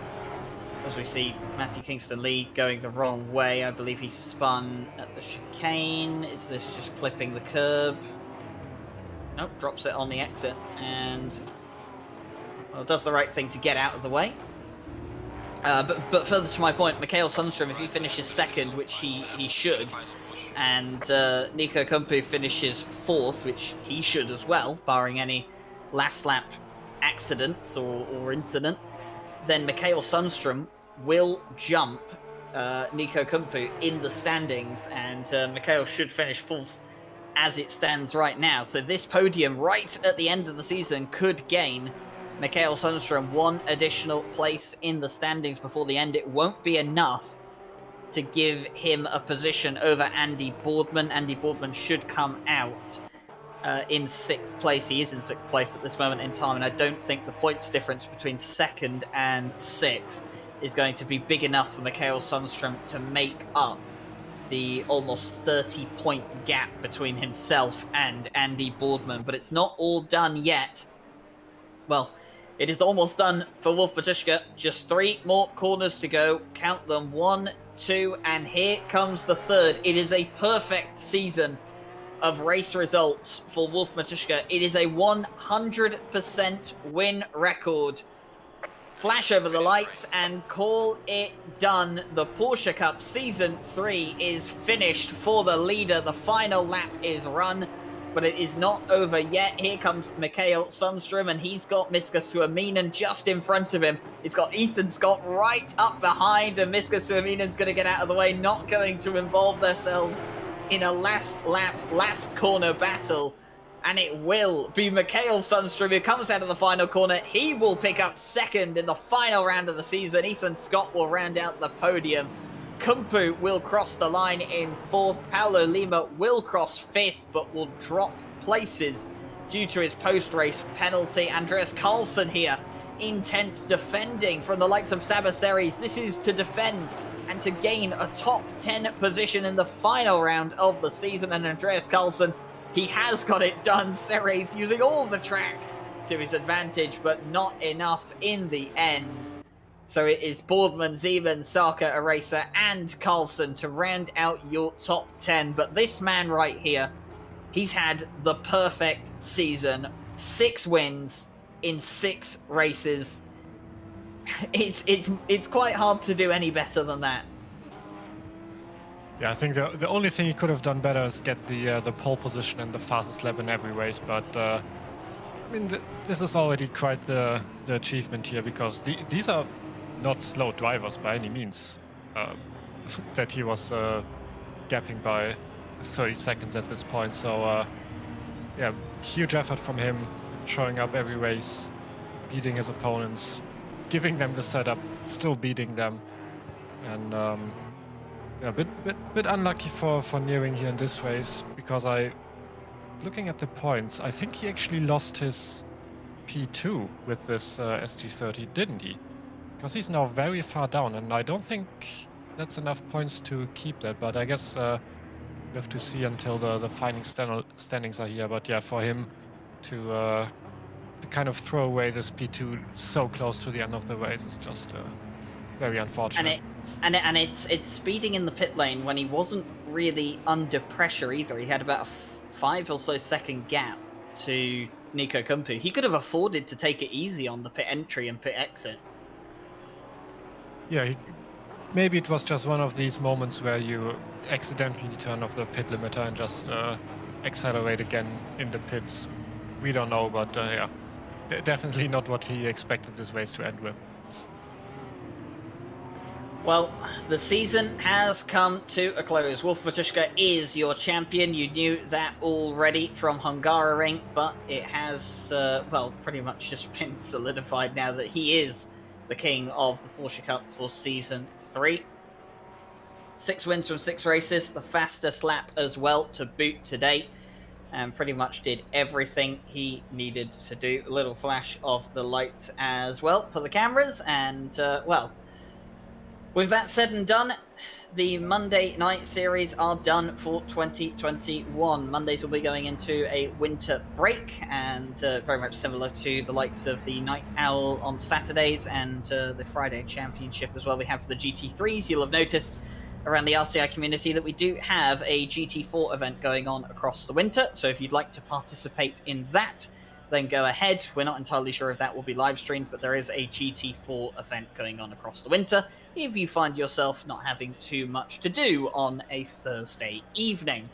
Speaker 1: as we see Matthew Kingston Lee going the wrong way. I believe he spun at the chicane. Is this just clipping the curb? Nope, drops it on the exit, and well, does the right thing to get out of the way. But further to my point, Mikael Sundström, if he finishes second, which he should, and Niko Kumpu finishes fourth, which he should as well, barring any last lap accidents or incidents, then Mikael Sundström will jump Niko Kumpu in the standings, and Mikael should finish fourth as it stands right now. So this podium right at the end of the season could gain Mikael Sundström one additional place in the standings before the end. It won't be enough to give him a position over Andy Boardman. Andy Boardman should come out in sixth place. He is in sixth place at this moment in time, and I don't think the points difference between second and sixth is going to be big enough for Mikael Sundström to make up the almost 30-point gap between himself and Andy Boardman. But it's not all done yet. Well, it is almost done for Wolf Matuszka. Just 3 more corners to go. Count them, 1, 2, and here comes the third. It is a perfect season of race results for Wolf Matuszka. It is a 100% win record. Flash over the lights and call it done. The Porsche Cup Season 3 is finished for the leader. The final lap is run, but it is not over yet. Here comes Mikael Sundström, and he's got Miska Suominen just in front of him. He's got Ethan Scott right up behind, and Miska Suominen's going to get out of the way, not going to involve themselves in a last lap, last corner battle. And it will be Mikael Sundström who comes out of the final corner. He will pick up second in the final round of the season. Ethan Scott will round out the podium. Kumpu will cross the line in fourth. Paulo Lima will cross fifth, but will drop places due to his post-race penalty. Andreas Carlson here in 10th, defending from the likes of Saba Series. This is to defend and to gain a top 10 position in the final round of the season. And Andreas Carlson, he has got it done. Series using all the track to his advantage, but not enough in the end. So it is Boardman, Zeman, Saka, Eraser, and Carlson to round out your top 10. But this man right here, he's had the perfect season. 6 wins in 6 races. It's quite hard to do any better than that.
Speaker 2: Yeah, I think the only thing he could have done better is get the pole position and the fastest lap in every race. But I mean, this is already quite the achievement here, because these are not slow drivers by any means. That he was gapping by 30 seconds at this point. So yeah, huge effort from him, showing up every race, beating his opponents, giving them the setup, still beating them, and yeah, bit unlucky for Nearing here in this race, because looking at the points, I think he actually lost his P2 with this SG30, didn't he? Because he's now very far down, and I don't think that's enough points to keep that, but I guess we have to see until the final standings are here. But yeah, for him to kind of throw away this P2 so close to the end of the race is just very unfortunate.
Speaker 1: And it's speeding in the pit lane when he wasn't really under pressure either. He had about a 5 or so second gap to Niko Kumpu. He could have afforded to take it easy on the pit entry and pit exit.
Speaker 2: Yeah, maybe it was just one of these moments where you accidentally turn off the pit limiter and just accelerate again in the pits. We don't know, but yeah. definitely not what he expected this race to end with.
Speaker 1: Well, the season has come to a close. Wolf Matuszka is your champion. You knew that already from Hungaroring, but it has, well, pretty much just been solidified now that he is the king of the Porsche Cup for Season 3. 6 wins from 6 races, the fastest lap as well to boot today, and pretty much did everything he needed to do. A little flash of the lights as well for the cameras, and, well, with that said and done, the Monday night series are done for 2021. Mondays will be going into a winter break, and very much similar to the likes of the Night Owl on Saturdays and the Friday Championship as well. We have for the GT3s. You'll have noticed around the RCI community that we do have a GT4 event going on across the winter. So if you'd like to participate in that, then go ahead. We're not entirely sure if that will be live streamed, but there is a GT4 event going on across the winter if you find yourself not having too much to do on a Thursday evening.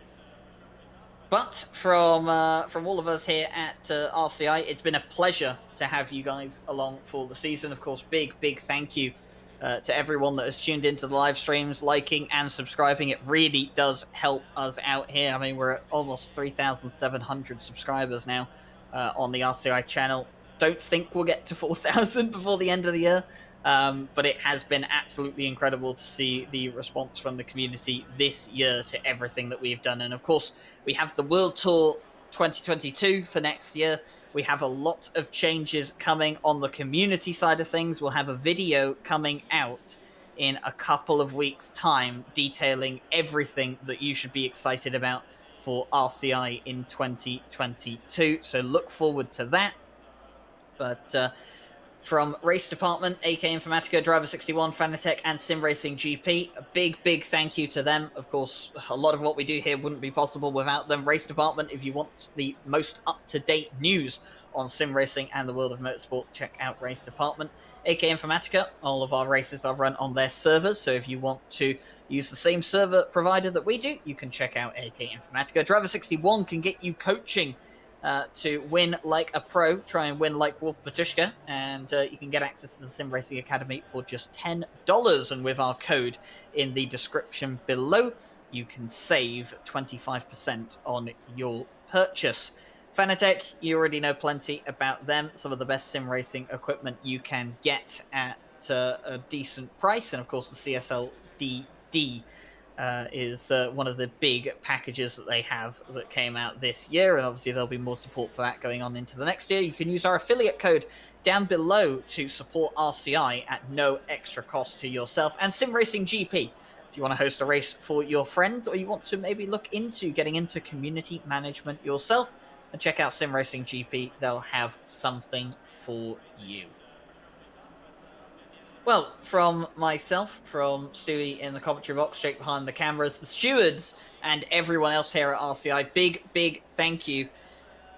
Speaker 1: But from all of us here at RCI, it's been a pleasure to have you guys along for the season. Of course, big thank you to everyone that has tuned into the live streams, liking and subscribing. It really does help us out here. I mean, we're at almost 3,700 subscribers now on the RCI channel. Don't think we'll get to 4,000 before the end of the year. But it has been absolutely incredible to see the response from the community this year to everything that we've done. And of course, we have the World Tour 2022 for next year. We have a lot of changes coming on the community side of things. We'll have a video coming out in a couple of weeks' time detailing everything that you should be excited about for RCI in 2022. So look forward to that. But from Race Department, AK Informatica, Driver 61, Fanatec, and Sim Racing GP, a big thank you to them. Of course, a lot of what we do here wouldn't be possible without them. Race Department, if you want the most up-to-date news on sim racing and the world of motorsport, check out Race Department. AK Informatica, all of our races are run on their servers, so if you want to use the same server provider that we do, you can check out AK Informatica. Driver 61 can get you coaching to win like a pro, try and win like Wolf Matuszka, and you can get access to the Sim Racing Academy for just $10. And with our code in the description below, you can save 25% on your purchase. Fanatec, you already know plenty about them. Some of the best sim racing equipment you can get at a decent price, and of course the CSL DD is one of the big packages that they have that came out this year, and obviously there'll be more support for that going on into the next year. You can use our affiliate code down below to support RCI at no extra cost to yourself. And Sim Racing GP, if you want to host a race for your friends, or you want to maybe look into getting into community management yourself, then check out Sim Racing GP. They'll have something for you. Well, from myself, from Stewie in the commentary box, Jake behind the cameras, the stewards, and everyone else here at RCI, big thank you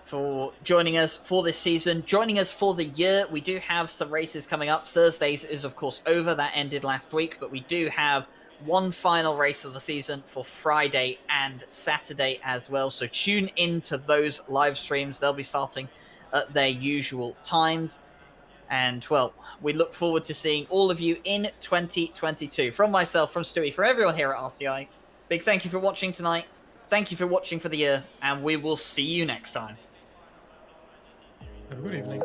Speaker 1: for joining us for this season, joining us for the year. We do have some races coming up. Thursdays is, of course, over. That ended last week, but we do have one final race of the season for Friday and Saturday as well. So tune into those live streams. They'll be starting at their usual times. And, well, we look forward to seeing all of you in 2022. From myself, from Stewie, for everyone here at RCI, big thank you for watching tonight. Thank you for watching for the year, and we will see you next time.
Speaker 2: Have a good evening.